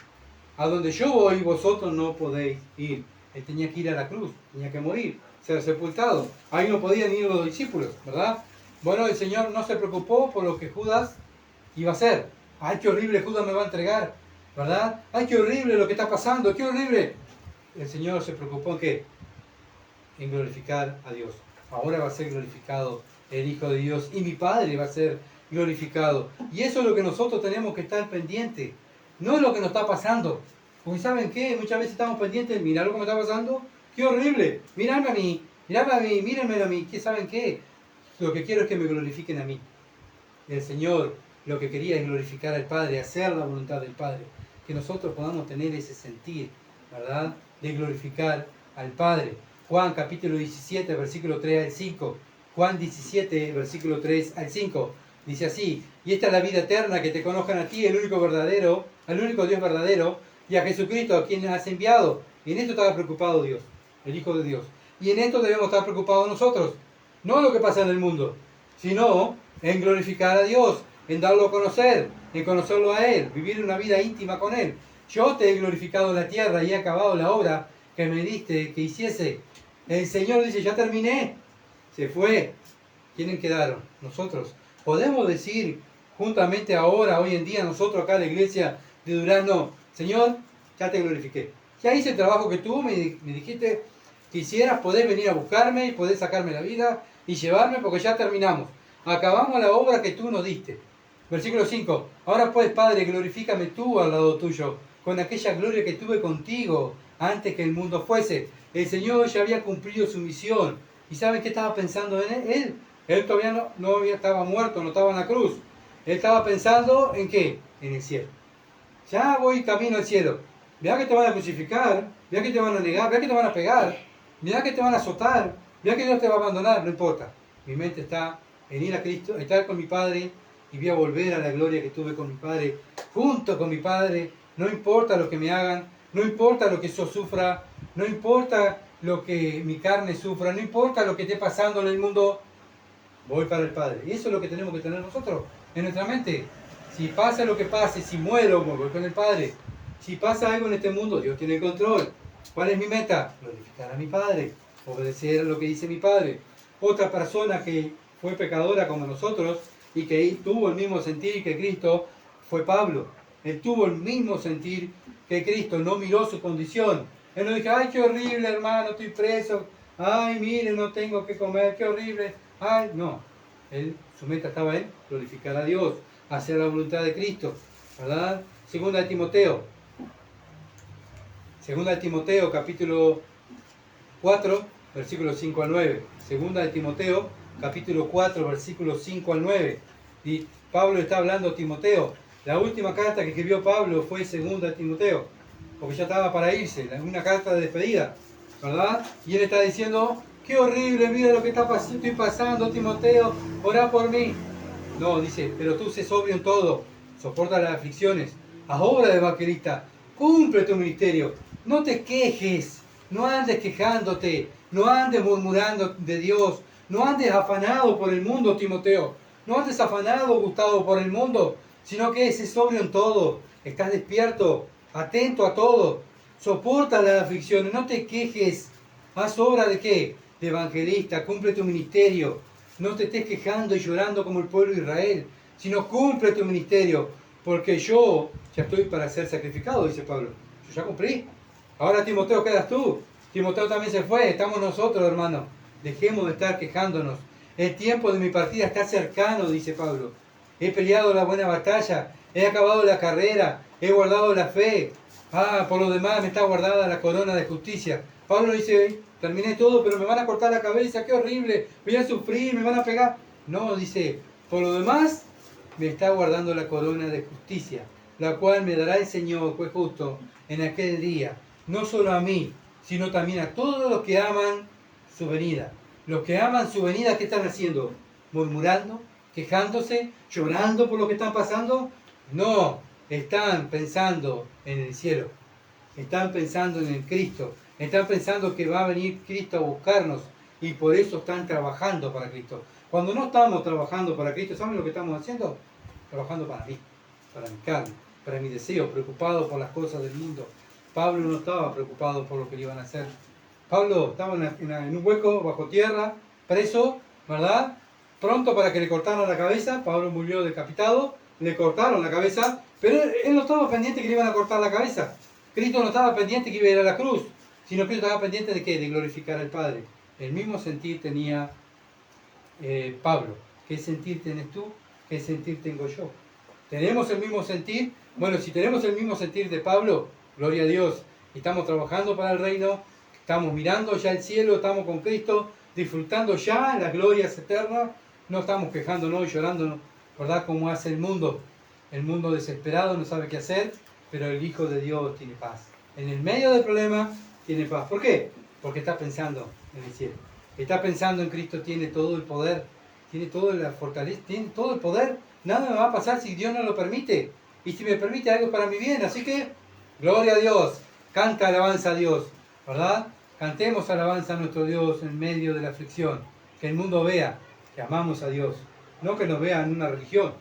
a donde yo voy, vosotros no podéis ir. Él tenía que ir a la cruz, tenía que morir, ser sepultado. Ahí no podían ir los discípulos, ¿verdad? Bueno, el Señor no se preocupó por lo que Judas iba a hacer. ¡Ay, qué horrible Judas me va a entregar! ¿Verdad? ¡Ay, qué horrible lo que está pasando! ¡Qué horrible! el Señor se preocupó en qué? En glorificar a Dios. Ahora va a ser glorificado el Hijo de Dios y mi Padre va a ser glorificado. Y eso es lo que nosotros tenemos que estar pendientes. No es lo que nos está pasando. Porque ¿saben qué? Muchas veces estamos pendientes, mirá lo que me está pasando. ¡Qué horrible! Miradme a mí, mírenme a mí. ¿Qué saben qué? Lo que quiero es que me glorifiquen a mí. El Señor lo que quería es glorificar al Padre, hacer la voluntad del Padre. Que nosotros podamos tener ese sentir, ¿verdad? De glorificar al Padre. Juan capítulo 17, versículo 3 al 5. Juan 17, versículo 3 al 5. Dice así: y esta es la vida eterna, que te conozcan a ti, el único verdadero, al único Dios verdadero, y a Jesucristo, a quien has enviado. Y en esto estaba preocupado Dios, el Hijo de Dios. Y en esto debemos estar preocupados nosotros. No en lo que pasa en el mundo, sino en glorificar a Dios, en darlo a conocer, en conocerlo a Él, vivir una vida íntima con Él. Yo te he glorificado en la tierra y he acabado la obra que me diste que hiciese. El Señor dice: ya terminé. Se fue. ¿Quiénes quedaron? Nosotros. Podemos decir juntamente ahora, hoy en día, nosotros acá en la iglesia de Durazno: Señor, ya te glorifiqué. Ya hice el trabajo que tú me dijiste que hicieras. Podés venir a buscarme y podés sacarme la vida y llevarme, porque ya terminamos. Acabamos la obra que tú nos diste. Versículo 5. Ahora pues, Padre, glorifícame tú al lado tuyo, con aquella gloria que tuve contigo antes que el mundo fuese. El Señor ya había cumplido su misión. ¿Y saben qué estaba pensando en Él? Él todavía no estaba muerto, no estaba en la cruz. Él estaba pensando ¿en qué? En el cielo. Ya voy camino al cielo. Mirá que te van a crucificar, mirá que te van a negar, mirá que te van a pegar, mirá que te van a azotar, mirá que Dios te va a abandonar. No importa. Mi mente está en ir a Cristo, estar con mi Padre, y voy a volver a la gloria que tuve con mi Padre, junto con mi Padre. No importa lo que me hagan, no importa lo que yo sufra, no importa lo que mi carne sufra, no importa lo que esté pasando en el mundo, voy para el Padre. Y eso es lo que tenemos que tener nosotros en nuestra mente. Si pasa lo que pase, si muero, voy con el Padre. Si pasa algo en este mundo, Dios tiene el control. ¿Cuál es mi meta? Glorificar a mi Padre, obedecer lo que dice mi Padre. Otra persona que fue pecadora como nosotros y que tuvo el mismo sentir que Cristo fue Pablo. Él tuvo el mismo sentir que Cristo, no miró su condición. Él no dijo: ay, qué horrible, hermano, estoy preso. Ay, mire, no tengo que comer, qué horrible. Ay, no. Su meta estaba en glorificar a Dios, hacer la voluntad de Cristo, ¿verdad? Segunda de Timoteo, capítulo 4, versículos 5 al 9. Segunda de Timoteo, capítulo 4, versículos 5 al 9. Y Pablo está hablando a Timoteo. La última carta que escribió Pablo fue segunda de Timoteo, porque ya estaba para irse, una carta de despedida, ¿verdad? Y él está diciendo: qué horrible, mira lo que estoy pasando, Timoteo, orá por mí. No, dice: pero tú sé sobrio en todo, soporta las aflicciones, haz obra de evangelista, cumple tu ministerio, no te quejes, no andes quejándote, no andes murmurando de Dios, no andes afanado por el mundo, Timoteo, no andes afanado, gustado por el mundo, sino que sé sobrio en todo, estás despierto, atento a todo, soporta las aflicciones, no te quejes, haz obra de qué? De evangelista, cumple tu ministerio. No te estés quejando y llorando como el pueblo de Israel, sino cumple tu ministerio, porque yo ya estoy para ser sacrificado, dice Pablo. Yo ya cumplí. Ahora, Timoteo, quedas tú. Timoteo también se fue, estamos nosotros, hermanos. Dejemos de estar quejándonos. El tiempo de mi partida está cercano, dice Pablo. He peleado la buena batalla, he acabado la carrera, he guardado la fe. Por lo demás me está guardada la corona de justicia. Pablo dice: terminé todo, pero me van a cortar la cabeza, qué horrible, voy a sufrir, me van a pegar. No, dice: por lo demás me está guardando la corona de justicia, la cual me dará el Señor, juez justo, en aquel día, no solo a mí, sino también a todos los que aman su venida. Los que aman su venida, ¿qué están haciendo? ¿Murmurando? ¿Quejándose? ¿Llorando por lo que están pasando? No, están pensando en el cielo, están pensando en el Cristo, están pensando que va a venir Cristo a buscarnos, y por eso están trabajando para Cristo. Cuando no estamos trabajando para Cristo, ¿saben lo que estamos haciendo? Trabajando para mí, para mi carne, para mi deseo, preocupado por las cosas del mundo. Pablo no estaba preocupado por lo que le iban a hacer. Pablo estaba en un hueco bajo tierra, preso, ¿verdad? Pronto para que le cortaran la cabeza. Pablo murió decapitado, le cortaron la cabeza, pero él no estaba pendiente que le iban a cortar la cabeza. Cristo no estaba pendiente que iba a ir a la cruz. sino Cristo estaba pendiente de ¿qué? De glorificar al Padre. El mismo sentir tenía Pablo. ¿Qué sentir tienes tú? ¿Qué sentir tengo yo? ¿Tenemos el mismo sentir? Bueno, si tenemos el mismo sentir de Pablo, gloria a Dios, estamos trabajando para el reino, estamos mirando ya el cielo, estamos con Cristo, disfrutando ya las glorias eternas, no estamos quejándonos y llorándonos, ¿verdad? Como hace el mundo. El mundo desesperado no sabe qué hacer, pero el Hijo de Dios tiene paz. En el medio del problema tiene paz. ¿Por qué? Porque está pensando en el cielo. Está pensando en Cristo, tiene todo el poder, tiene toda la fortaleza, tiene todo el poder. Nada me va a pasar si Dios no lo permite. Y si me permite algo para mi bien. Así que, gloria a Dios. Canta alabanza a Dios, ¿verdad? Cantemos alabanza a nuestro Dios en medio de la aflicción. Que el mundo vea que amamos a Dios. No que nos vea en una religión,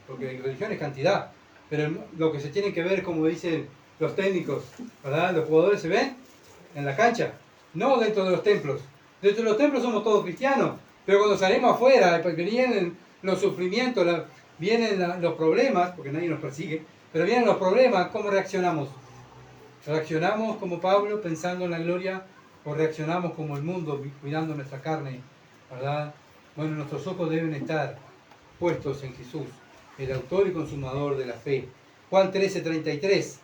porque religión es cantidad. Pero lo que se tiene que ver, como dicen los técnicos, ¿verdad? Los jugadores se ven en la cancha, no dentro de los templos. Dentro de los templos somos todos cristianos, pero cuando salimos afuera, vienen los sufrimientos, vienen los problemas, porque nadie nos persigue, pero vienen los problemas, ¿cómo reaccionamos? ¿Reaccionamos como Pablo pensando en la gloria o reaccionamos como el mundo cuidando nuestra carne? ¿Verdad? Bueno, nuestros ojos deben estar puestos en Jesús, el autor y consumador de la fe. Juan 13:33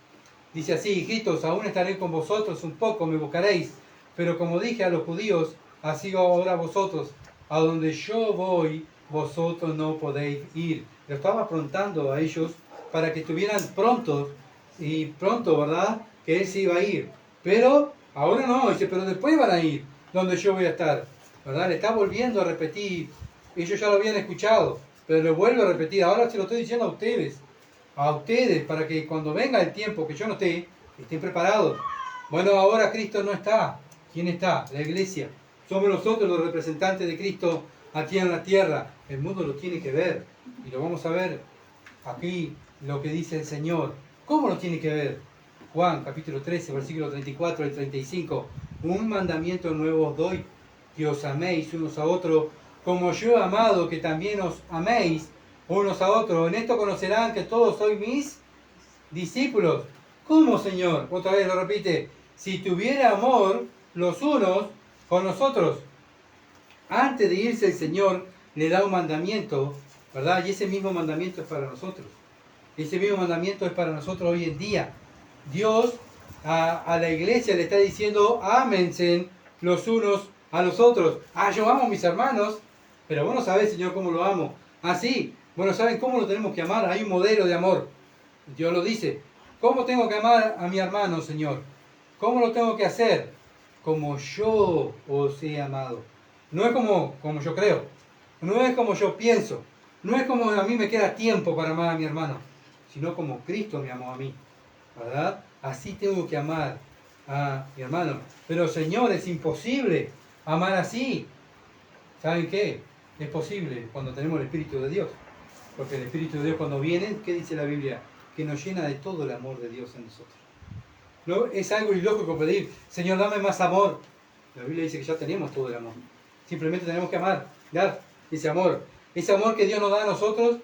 dice así: hijitos, aún estaré con vosotros un poco, me buscaréis, pero como dije a los judíos, así ahora vosotros, a donde yo voy, vosotros no podéis ir. Lo estaba aprontando a ellos para que estuvieran pronto, ¿verdad? Que él se iba a ir. Pero ahora no, dice, pero después van a ir donde yo voy a estar, ¿verdad? Le está volviendo a repetir. Ellos ya lo habían escuchado, pero le vuelvo a repetir. Ahora se lo estoy diciendo a ustedes, para que cuando venga el tiempo que yo no esté, estén preparados. Bueno, ahora Cristo no está. ¿Quién está? La iglesia. Somos nosotros los representantes de Cristo aquí en la tierra. El mundo lo tiene que ver. Y lo vamos a ver aquí, lo que dice el Señor. ¿Cómo lo tiene que ver? Juan capítulo 13, versículo 34 al 35. Un mandamiento nuevo os doy, que os améis unos a otros, como yo he amado, que también os améis unos a otros. En esto conocerán que todos sois mis discípulos. ¿Cómo, Señor? Otra vez lo repite. Si tuviera amor los unos con los otros. Antes de irse el Señor le da un mandamiento, ¿verdad? Y ese mismo mandamiento es para nosotros. Ese mismo mandamiento es para nosotros hoy en día. Dios a la iglesia le está diciendo: ámense los unos a los otros. Yo amo a mis hermanos, pero vos no sabés, Señor, cómo lo amo. Sí, bueno, ¿saben cómo lo tenemos que amar? Hay un modelo de amor. Dios lo dice. ¿Cómo tengo que amar a mi hermano, Señor? ¿Cómo lo tengo que hacer? Como yo os he amado. No es como yo creo. No es como yo pienso. No es como a mí me queda tiempo para amar a mi hermano, sino como Cristo me amó a mí, ¿verdad? Así tengo que amar a mi hermano. Pero, Señor, es imposible amar así. ¿Saben qué? Es posible cuando tenemos el Espíritu de Dios. Porque el Espíritu de Dios, cuando viene, ¿qué dice la Biblia? Que nos llena de todo el amor de Dios en nosotros. No es algo ilógico pedir: Señor, dame más amor. La Biblia dice que ya tenemos todo el amor. Simplemente tenemos que amar, dar ese amor. Ese amor que Dios nos da a nosotros,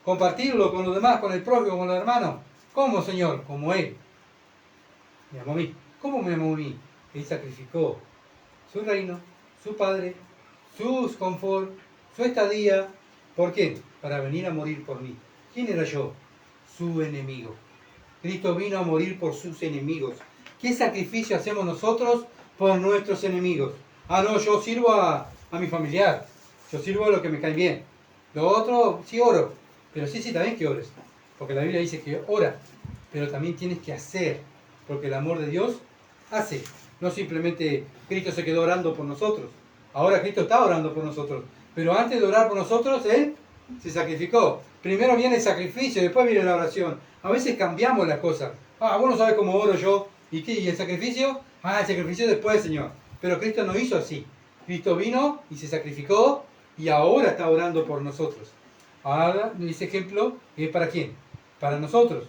compartirlo con los demás, con el prójimo, con los hermanos. ¿Cómo, Señor? Como Él me amó a mí. ¿Cómo me amó a mí? Él sacrificó su reino, su Padre, su confort, su estadía. ¿Por qué? Para venir a morir por mí. ¿Quién era yo? Su enemigo. Cristo vino a morir por sus enemigos. ¿Qué sacrificio hacemos nosotros por nuestros enemigos? No, yo sirvo a mi familiar. Yo sirvo a lo que me cae bien. Lo otro, sí oro. Pero sí, también que ores. Porque la Biblia dice que ora. Pero también tienes que hacer. Porque el amor de Dios hace. No simplemente Cristo se quedó orando por nosotros. Ahora Cristo está orando por nosotros. Pero antes de orar por nosotros, Él se sacrificó. Primero viene el sacrificio, después viene la oración. A veces cambiamos las cosas. Vos no sabes cómo oro yo. ¿Y qué? ¿Y el sacrificio? El sacrificio después, Señor. Pero Cristo no hizo así. Cristo vino y se sacrificó y ahora está orando por nosotros. Ahora, ese ejemplo es ¿para quién? Para nosotros.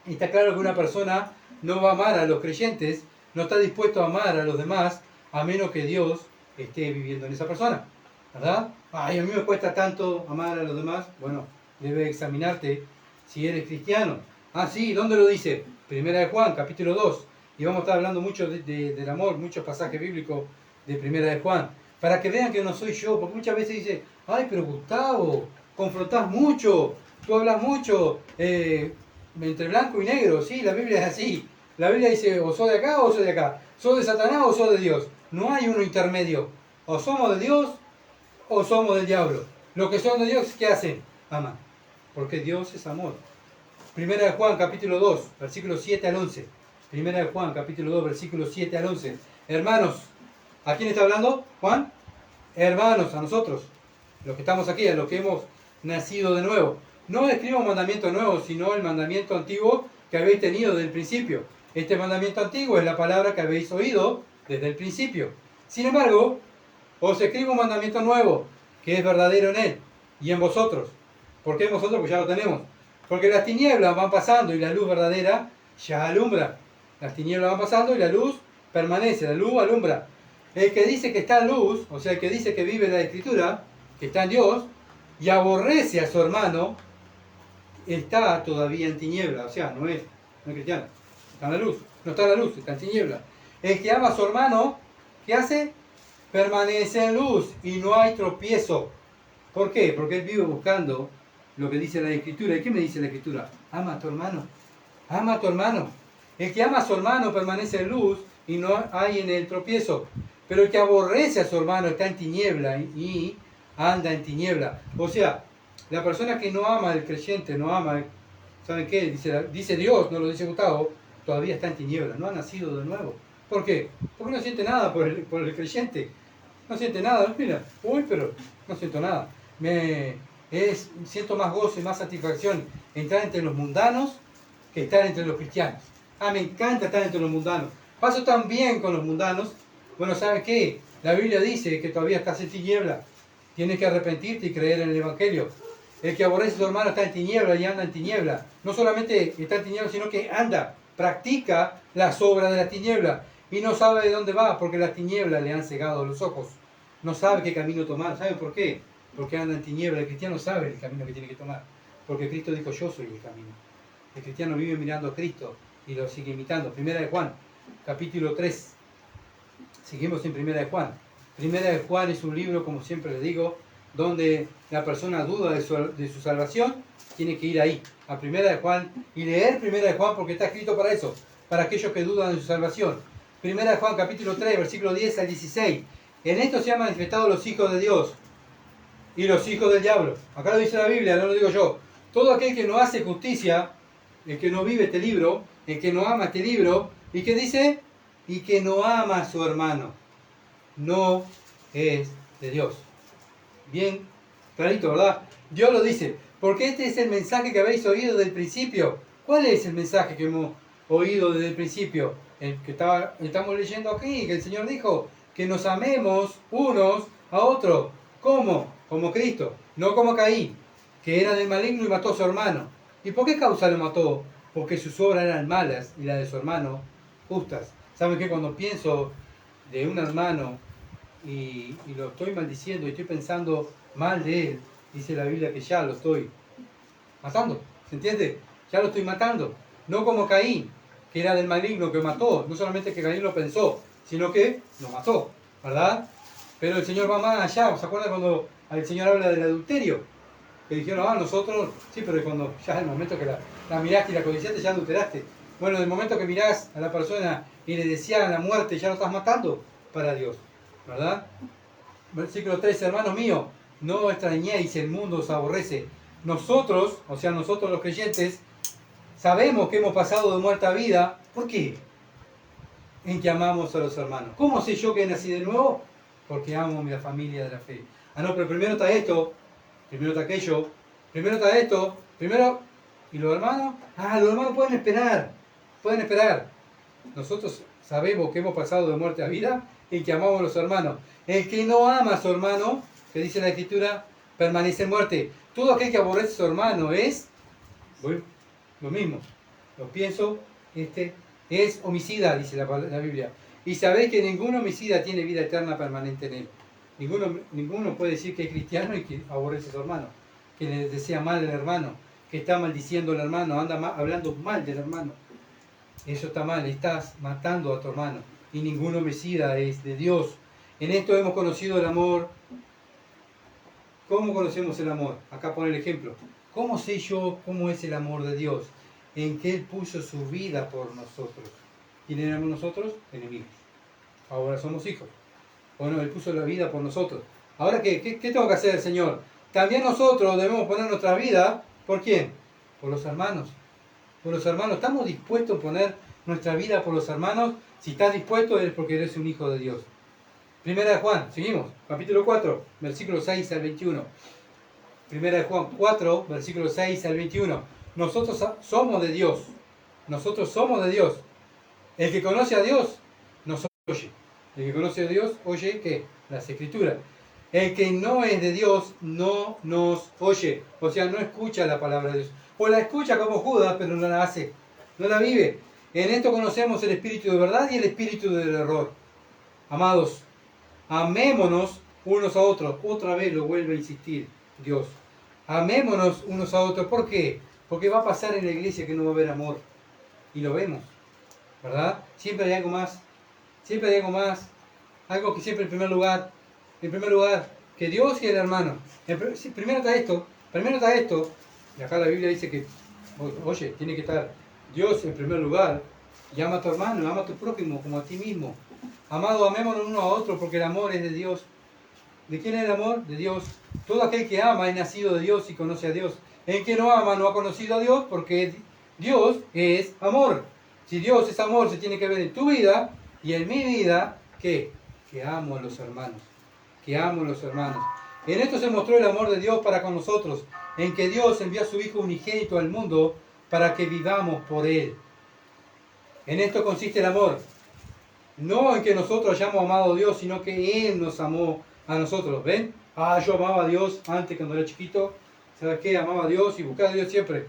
Y está claro que una persona no va a amar a los creyentes, no está dispuesto a amar a los demás, a menos que Dios esté viviendo en esa persona. ¿Verdad? A mí me cuesta tanto amar a los demás. Bueno, debes examinarte si eres cristiano. Sí, ¿dónde lo dice? Primera de Juan, capítulo 2. y vamos a estar hablando mucho del amor, muchos pasajes bíblicos de Primera de Juan, para que vean que no soy yo, porque muchas veces dice, ay, pero Gustavo, confrontás mucho, tú hablas mucho, entre blanco y negro, sí, la Biblia es así. La Biblia dice, o sos de acá o sos de acá, sos de Satanás o sos de Dios. No hay uno intermedio, o somos de Dios o somos del diablo. Los que son de Dios, ¿qué hacen? Aman, porque Dios es amor. Primera de Juan, capítulo 2, versículos 7 al 11. Primera de Juan, capítulo 2, versículos 7 al 11. Hermanos, ¿a quién está hablando Juan? Hermanos, a nosotros, los que estamos aquí, a los que hemos nacido de nuevo. No escribo un mandamiento nuevo, sino el mandamiento antiguo que habéis tenido desde el principio. Este mandamiento antiguo es la palabra que habéis oído desde el principio. Sin embargo, os escribo un mandamiento nuevo, que es verdadero en él y en vosotros. ¿Por qué en vosotros? Pues ya lo tenemos. Porque las tinieblas van pasando y la luz verdadera ya alumbra. Las tinieblas van pasando y la luz permanece, la luz alumbra. El que dice que está en luz, o sea, el que dice que vive la Escritura, que está en Dios, y aborrece a su hermano, está todavía en tiniebla, o sea, no es cristiano, está en la luz, no está en la luz, está en tiniebla. El que ama a su hermano, ¿qué hace? Permanece en luz y no hay tropiezo. ¿Por qué? Porque él vive buscando lo que dice la Escritura. ¿Y qué me dice la Escritura? Ama a tu hermano, ama a tu hermano. El que ama a su hermano permanece en luz y no hay en él tropiezo. Pero el que aborrece a su hermano está en tiniebla y anda en tiniebla. O sea, la persona que no ama al creyente, no ama, ¿saben qué? Dice Dios, no lo dice Gustavo, todavía está en tiniebla, no ha nacido de nuevo. ¿Por qué? Porque no siente nada por el creyente. No siente nada, mira, pero no siento nada. Siento más gozo y más satisfacción entrar entre los mundanos que estar entre los cristianos. Me encanta estar entre los mundanos. Paso tan bien con los mundanos. Bueno, ¿saben qué? La Biblia dice que todavía estás en tiniebla. Tienes que arrepentirte y creer en el Evangelio. El que aborrece a su hermano está en tiniebla y anda en tiniebla. No solamente está en tiniebla, sino que anda, practica las obras de la tiniebla. Y no sabe de dónde va, porque las tinieblas le han cegado los ojos. No sabe qué camino tomar. ¿Saben por qué? Porque anda en tiniebla. El cristiano sabe el camino que tiene que tomar. Porque Cristo dijo, yo soy el camino. El cristiano vive mirando a Cristo y lo sigue imitando. Primera de Juan, capítulo 3. Seguimos en Primera de Juan. Primera de Juan es un libro, como siempre les digo, donde la persona duda de su salvación, tiene que ir ahí, a Primera de Juan, y leer Primera de Juan porque está escrito para eso, para aquellos que dudan de su salvación. Primera de Juan, capítulo 3, versículo 10 al 16. En esto se han manifestado los hijos de Dios y los hijos del diablo. Acá lo dice la Biblia, no lo digo yo. Todo aquel que no hace justicia, el que no vive este libro, el que no ama este libro, ¿y qué dice? Y que no ama a su hermano, no es de Dios. Bien clarito, ¿verdad? Dios lo dice, porque este es el mensaje que habéis oído desde el principio. ¿Cuál es el mensaje que hemos oído desde el principio? El que estamos leyendo aquí, que el Señor dijo, que nos amemos unos a otros. ¿Cómo? Como Cristo, no como Caín, que era del maligno y mató a su hermano. ¿Y por qué causa lo mató? Porque sus obras eran malas y las de su hermano justas. ¿Saben qué? Cuando pienso de un hermano y lo estoy maldiciendo y estoy pensando mal de él, dice la Biblia que ya lo estoy matando, ¿se entiende? Ya lo estoy matando, no como Caín, que era del maligno, que mató, no solamente que Caín lo pensó, sino que lo mató, ¿verdad? Pero el Señor va más allá. ¿Se acuerdan cuando el Señor habla del adulterio? Que dijeron, nosotros, sí, pero cuando ya es el momento que la miraste y la codiciaste, ya adulteraste. Bueno, en el momento que mirás a la persona y le desean la muerte, ya lo estás matando para Dios, ¿verdad? Versículo 13, hermanos míos, no extrañéis, el mundo os aborrece. Nosotros, o sea, nosotros los creyentes, sabemos que hemos pasado de muerte a vida. ¿Por qué? En que amamos a los hermanos. ¿Cómo sé yo que nací de nuevo? Porque amo a mi familia de la fe. No, pero primero está esto, primero está aquello, primero está esto, primero... ¿Y los hermanos? Los hermanos pueden esperar, pueden esperar. Nosotros sabemos que hemos pasado de muerte a vida y que amamos a los hermanos. El que no ama a su hermano, que dice la Escritura, permanece en muerte. Todo aquel que aborrece a su hermano es lo mismo. Lo pienso, es homicida, dice la Biblia. Y sabéis que ningún homicida tiene vida eterna permanente en él. Ninguno puede decir que es cristiano y que aborrece a su hermano, que le desea mal al hermano, que está maldiciendo al hermano, anda hablando mal del hermano. Eso está mal, estás matando a tu hermano. Y ningún homicida es de Dios. En esto hemos conocido el amor. ¿Cómo conocemos el amor? Acá pone el ejemplo. ¿Cómo sé yo cómo es el amor de Dios? En que Él puso su vida por nosotros. ¿Quién éramos nosotros? Enemigos. Ahora somos hijos. Bueno, Él puso la vida por nosotros. Ahora, ¿qué tengo que hacer, Señor? También nosotros debemos poner nuestra vida, ¿por quién? Por los hermanos. Por los hermanos. ¿Estamos dispuestos a poner nuestra vida por los hermanos? Si estás dispuesto es porque eres un hijo de Dios. Primera de Juan, seguimos, capítulo 4, versículos 6 al 21. Primera de Juan 4, versículos 6 al 21. Nosotros somos de Dios. Nosotros somos de Dios. El que conoce a Dios nos oye. El que conoce a Dios oye ¿qué? Las Escrituras. El que no es de Dios no nos oye. O sea, no escucha la palabra de Dios. O la escucha como Judas, pero no la hace. No la vive. En esto conocemos el espíritu de verdad y el espíritu del error. Amados, amémonos unos a otros. Otra vez lo vuelve a insistir Dios. Amémonos unos a otros. ¿Por qué? Porque va a pasar en la iglesia que no va a haber amor. Y lo vemos. ¿Verdad? Siempre hay algo más. Siempre hay algo más. Algo que siempre en primer lugar, que Dios y el hermano. Primero está esto. Y acá la Biblia dice que, oye, tiene que estar Dios en primer lugar. Y ama a tu hermano, ama a tu prójimo como a ti mismo. Amado, amémonos uno a otro porque el amor es de Dios. ¿De quién es el amor? De Dios. Todo aquel que ama es nacido de Dios y conoce a Dios. El que no ama no ha conocido a Dios porque Dios es amor. Si Dios es amor, se tiene que ver en tu vida y en mi vida, ¿qué? Que amo a los hermanos. Que amo a los hermanos. En esto se mostró el amor de Dios para con nosotros, en que Dios envió a su Hijo unigénito al mundo para que vivamos por Él. En esto consiste el amor. No en que nosotros hayamos amado a Dios, sino que Él nos amó a nosotros. ¿Ven? Yo amaba a Dios antes cuando era chiquito. ¿Sabes qué? Amaba a Dios y buscaba a Dios siempre.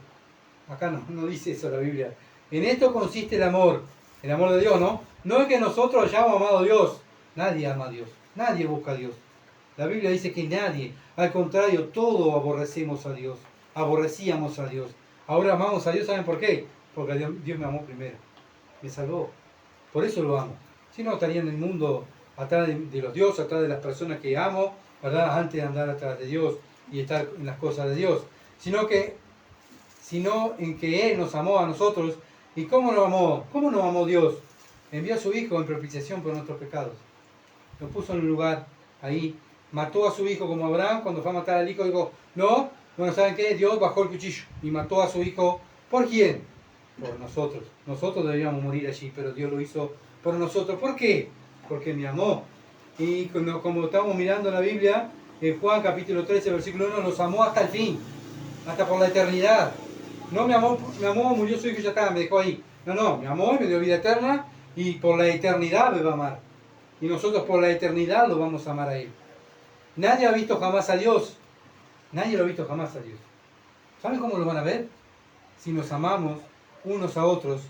Acá no dice eso la Biblia. En esto consiste el amor de Dios, ¿no? No es que nosotros hayamos amado a Dios. Nadie ama a Dios. Nadie busca a Dios. La Biblia dice que nadie. Al contrario, todos aborrecemos a Dios. Aborrecíamos a Dios. Ahora amamos a Dios, ¿saben por qué? Porque Dios me amó primero. Me salvó. Por eso lo amo. Si no, estaría en el mundo atrás de los dioses, atrás de las personas que amo, ¿verdad? Antes de andar atrás de Dios y estar en las cosas de Dios. Sino en que Él nos amó a nosotros. ¿Y cómo nos amó? ¿Cómo nos amó Dios? Envió a su Hijo en propiciación por nuestros pecados. Lo puso en un lugar ahí. Mató a su hijo como Abraham cuando fue a matar al hijo. Dijo, no, bueno, ¿saben qué? Dios bajó el cuchillo y mató a su hijo. ¿Por quién? Por nosotros. Nosotros deberíamos morir allí, pero Dios lo hizo por nosotros. ¿Por qué? Porque me amó. Y como estamos mirando la Biblia, en Juan capítulo 13, versículo 1, nos amó hasta el fin, hasta por la eternidad. No me amó, murió su hijo y ya está, me dejó ahí. No, me amó y me dio vida eterna y por la eternidad me va a amar. Y nosotros por la eternidad lo vamos a amar a Él. Nadie ha visto jamás a Dios. Nadie lo ha visto jamás a Dios. ¿Saben cómo lo van a ver? Si nos amamos unos a otros,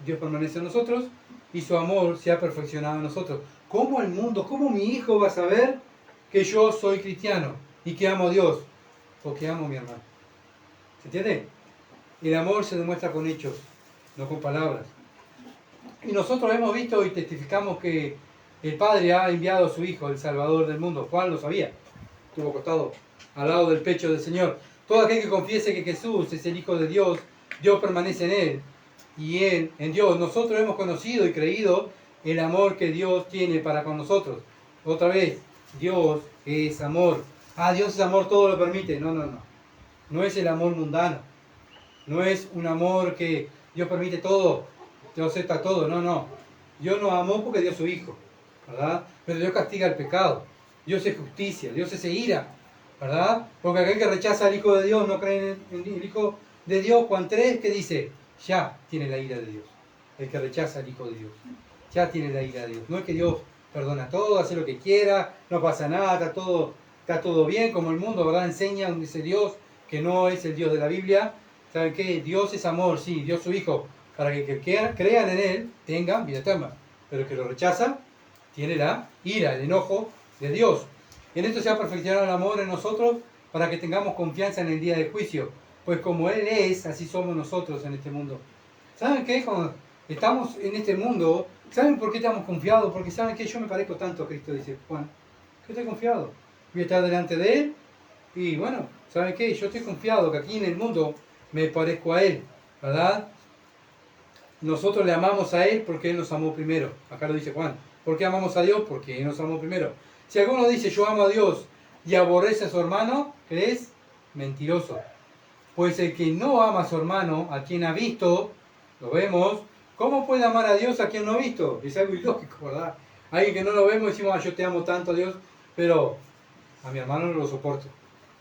Dios permanece en nosotros y su amor se ha perfeccionado en nosotros. ¿Cómo el mundo, cómo mi hijo va a saber que yo soy cristiano y que amo a Dios? Porque amo a mi hermano. ¿Se entiende? El amor se demuestra con hechos, no con palabras. Y nosotros hemos visto y testificamos que el Padre ha enviado a su Hijo, el Salvador del mundo. Juan lo sabía. Estuvo acostado al lado del pecho del Señor. Todo aquel que confiese que Jesús es el Hijo de Dios, Dios permanece en Él y Él en Dios. Nosotros hemos conocido y creído el amor que Dios tiene para con nosotros. Otra vez, Dios es amor. Dios es amor, todo lo permite. No. No es el amor mundano. No es un amor que Dios permite todo, Dios acepta todo. No. Dios nos amó porque dio a su Hijo, ¿verdad? Pero Dios castiga el pecado. Dios es justicia, Dios es ira, ¿verdad? Porque aquel que rechaza al Hijo de Dios, no cree en el Hijo de Dios. Juan 3, ¿qué dice? Ya tiene la ira de Dios. El que rechaza al Hijo de Dios, ya tiene la ira de Dios. No es que Dios perdona todo, hace lo que quiera, no pasa nada, está todo bien, como el mundo, ¿verdad? Enseña, dice Dios, que no es el Dios de la Biblia. ¿Saben qué? Dios es amor, sí, dio su Hijo para que crean en Él tengan vida eterna. Pero el que lo rechaza tiene la ira, el enojo de Dios. En esto se ha perfeccionado el amor en nosotros para que tengamos confianza en el día del juicio. Pues como Él es, así somos nosotros en este mundo. ¿Saben qué? Estamos en este mundo. ¿Saben por qué estamos confiados? Porque saben que yo me parezco tanto a Cristo, dice Juan. Yo estoy confiado. Voy a estar delante de Él. Y bueno, ¿saben qué? Yo estoy confiado que aquí en el mundo me parezco a Él, ¿verdad? Nosotros le amamos a Él porque Él nos amó primero. Acá lo dice Juan. ¿Por qué amamos a Dios? Porque Él nos amó primero. Si alguno dice yo amo a Dios y aborrece a su hermano, ¿crees? Mentiroso. Pues el que no ama a su hermano, a quien ha visto, lo vemos, ¿cómo puede amar a Dios a quien no ha visto? Es algo ilógico, ¿verdad? Alguien que no lo vemos decimos, yo te amo tanto, Dios, pero a mi hermano no lo soporto.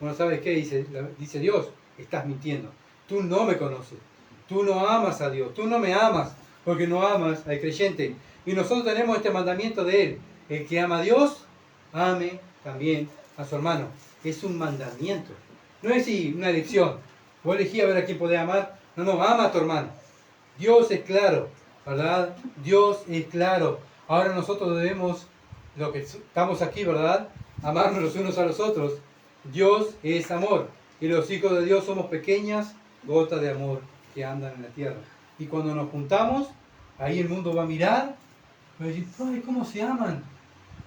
Bueno, ¿sabes qué? Dice Dios, estás mintiendo. Tú no me conoces. Tú no amas a Dios. Tú no me amas porque no amas al creyente. Y nosotros tenemos este mandamiento de Él. El que ama a Dios, ame también a su hermano. Es un mandamiento. No es una elección. Vos elegí a ver a quién podés amar. No, ama a tu hermano. Dios es claro, ¿verdad? Dios es claro. Ahora nosotros debemos, lo que estamos aquí, ¿verdad? Amarnos los unos a los otros. Dios es amor. Y los hijos de Dios somos pequeñas gotas de amor que andan en la tierra. Y cuando nos juntamos, ahí el mundo va a mirar, va a decir, ¡ay, cómo se aman!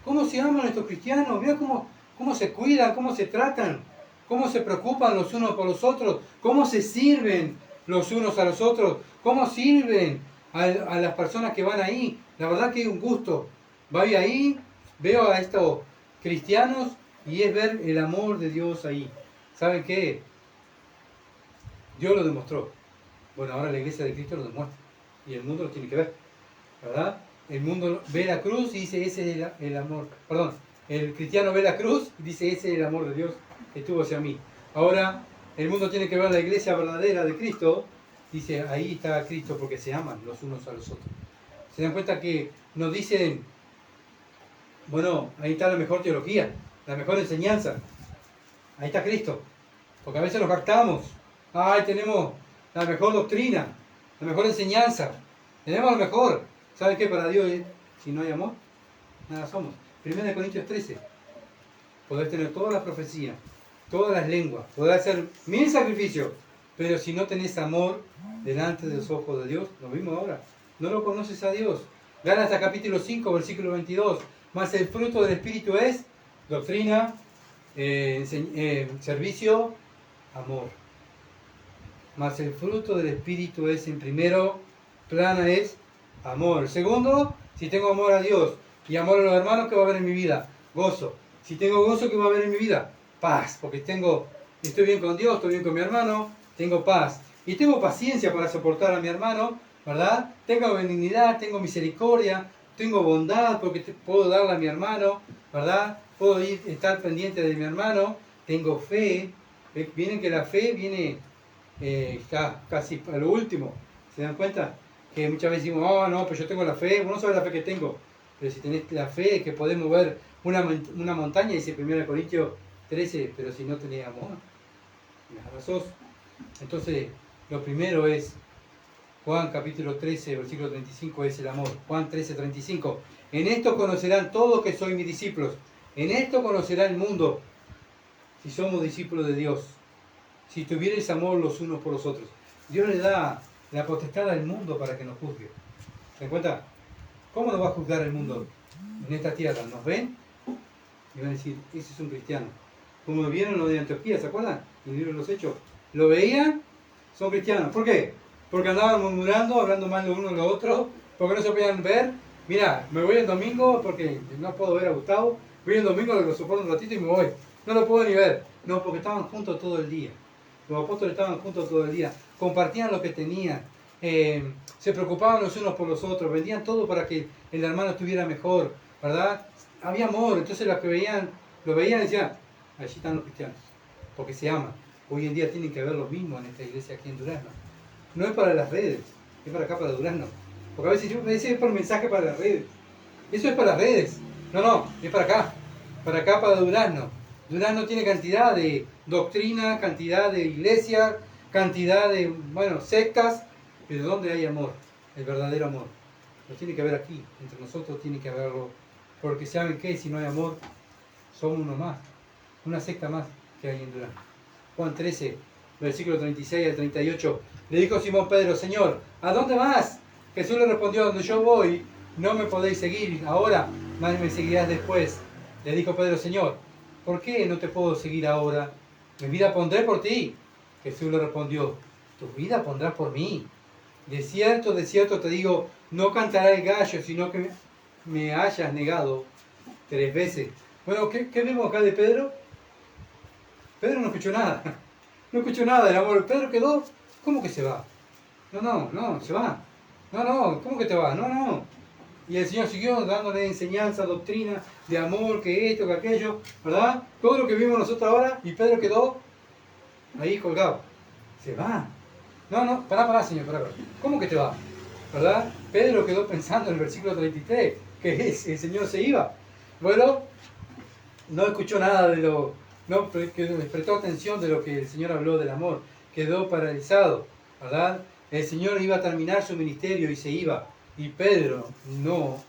¿Cómo se aman estos cristianos? Mira cómo se cuidan, cómo se tratan, cómo se preocupan los unos por los otros, cómo se sirven los unos a los otros, cómo sirven a las personas que van ahí. La verdad que es un gusto. Voy ahí, veo a estos cristianos y es ver el amor de Dios ahí. ¿Saben qué? Dios lo demostró. Bueno, ahora la iglesia de Cristo lo demuestra. Y el mundo lo tiene que ver. ¿Verdad? El mundo ve la cruz y dice, ese es el amor. Perdón, el cristiano ve la cruz y dice, ese es el amor de Dios que tuvo hacia mí. Ahora, el mundo tiene que ver la iglesia verdadera de Cristo. Dice, ahí está Cristo porque se aman los unos a los otros. Se dan cuenta que nos dicen, bueno, ahí está la mejor teología, la mejor enseñanza. Ahí está Cristo. Porque a veces nos jactamos. Ay, tenemos la mejor doctrina, la mejor enseñanza. Tenemos lo mejor. ¿Sabe qué? Para Dios, si no hay amor, nada somos. 1 Corintios 13. Poder tener toda la profecía, todas las lenguas, poder hacer 1000 sacrificios, pero si no tenés amor delante de los ojos de Dios, lo mismo ahora, no lo conoces a Dios. Gálatas capítulo 5, versículo 22. Más el fruto del Espíritu es doctrina, servicio, amor. Más el fruto del Espíritu es, en primero plano, es amor. Segundo, si tengo amor a Dios y amor a los hermanos, ¿qué va a haber en mi vida? Gozo. Si tengo gozo, ¿qué va a haber en mi vida? Paz, porque estoy bien con Dios, estoy bien con mi hermano, tengo paz. Y tengo paciencia para soportar a mi hermano, ¿verdad? Tengo benignidad, tengo misericordia, tengo bondad porque puedo darle a mi hermano, ¿verdad? Puedo estar pendiente de mi hermano, tengo fe. Vienen que la fe viene casi a lo último. ¿Se dan cuenta? Que muchas veces decimos, oh no, pues yo tengo la fe, vos no sabes la fe que tengo. Pero si tenés la fe que podemos ver una montaña, dice 1 Corintios 13, pero si no tenés amor, nada sos. Entonces, lo primero es, Juan capítulo 13, versículo 35, es el amor. Juan 13, 35. En esto conocerán todos que soy mis discípulos. En esto conocerá el mundo, si somos discípulos de Dios. Si tuvierais amor los unos por los otros. Dios le da la potestad al mundo para que nos juzgue. ¿Se dan cuenta? ¿Cómo nos va a juzgar el mundo en esta tierra? ¿Nos ven? Y van a decir, ese es un cristiano. Como vieron lo de Antioquía, ¿se acuerdan? En el libro de los Hechos. ¿Lo veían? Son cristianos. ¿Por qué? Porque andaban murmurando, hablando mal de uno de los otros, porque no se podían ver. Mira, me voy el domingo porque no puedo ver a Gustavo. Voy el domingo, lo soporto un ratito y me voy. No lo puedo ni ver. No, porque estaban juntos todo el día. Los apóstoles estaban juntos todo el día. Compartían lo que tenían. Se preocupaban los unos por los otros. Vendían todo para que el hermano estuviera mejor. ¿Verdad? Había amor. Entonces los que lo veían y decían, allí están los cristianos. Porque se aman. Hoy en día tienen que ver lo mismo en esta iglesia aquí en Durazno. No es para las redes, es para acá, para Durazno. Porque a veces yo me decía, es por mensaje para las redes. Eso es para las redes. No, es para acá, para Durazno. Durazno tiene cantidad de doctrina, cantidad de iglesias, cantidad de, sectas, pero ¿dónde hay amor? El verdadero amor. Lo tiene que haber aquí, entre nosotros tiene que haberlo. Porque ¿saben qué? Si no hay amor, somos uno más. Una secta más que hay en Durazno. Juan 13, versículo 36 al 38. Le dijo Simón Pedro, Señor, ¿a dónde vas? Jesús le respondió, donde yo voy, no me podéis seguir ahora, más me seguirás después. Le dijo Pedro, Señor, ¿por qué no te puedo seguir ahora? Mi vida pondré por ti. Jesús le respondió, tu vida pondrás por mí. De cierto te digo, no cantará el gallo, sino que me hayas negado 3 veces. Bueno, ¿qué vemos acá de Pedro? Pedro no escuchó nada. No escuchó nada del amor. Pedro quedó, ¿cómo que se va? No, se va. No, ¿cómo que te va? No. Y el Señor siguió dándole enseñanza, doctrina, de amor, que esto, que aquello, ¿verdad? Todo lo que vimos nosotros ahora, y Pedro quedó ahí colgado. Se va. No, pará, Señor, pará. ¿Cómo que te va? ¿Verdad? Pedro quedó pensando en el versículo 33, que el Señor se iba. Bueno, no escuchó nada de lo, no prestó atención de lo que el Señor habló del amor. Quedó paralizado, ¿verdad? El Señor iba a terminar su ministerio y se iba. Y Pedro no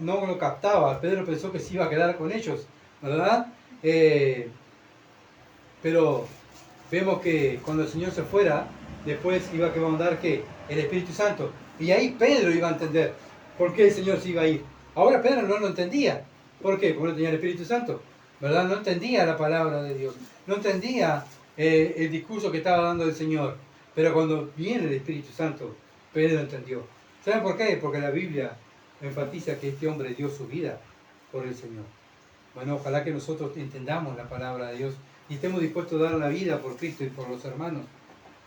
lo captaba. Pedro pensó que se iba a quedar con ellos, ¿verdad? Pero vemos que cuando el Señor se fuera, después iba a mandar ¿qué? El Espíritu Santo. Y ahí Pedro iba a entender por qué el Señor se iba a ir. Ahora Pedro no lo entendía. ¿Por qué? Porque no tenía el Espíritu Santo, ¿verdad? No entendía la palabra de Dios. No entendía el discurso que estaba dando el Señor. Pero cuando viene el Espíritu Santo, Pedro entendió. ¿Saben por qué? Porque la Biblia enfatiza que este hombre dio su vida por el Señor. Bueno, ojalá que nosotros entendamos la palabra de Dios y estemos dispuestos a dar la vida por Cristo y por los hermanos,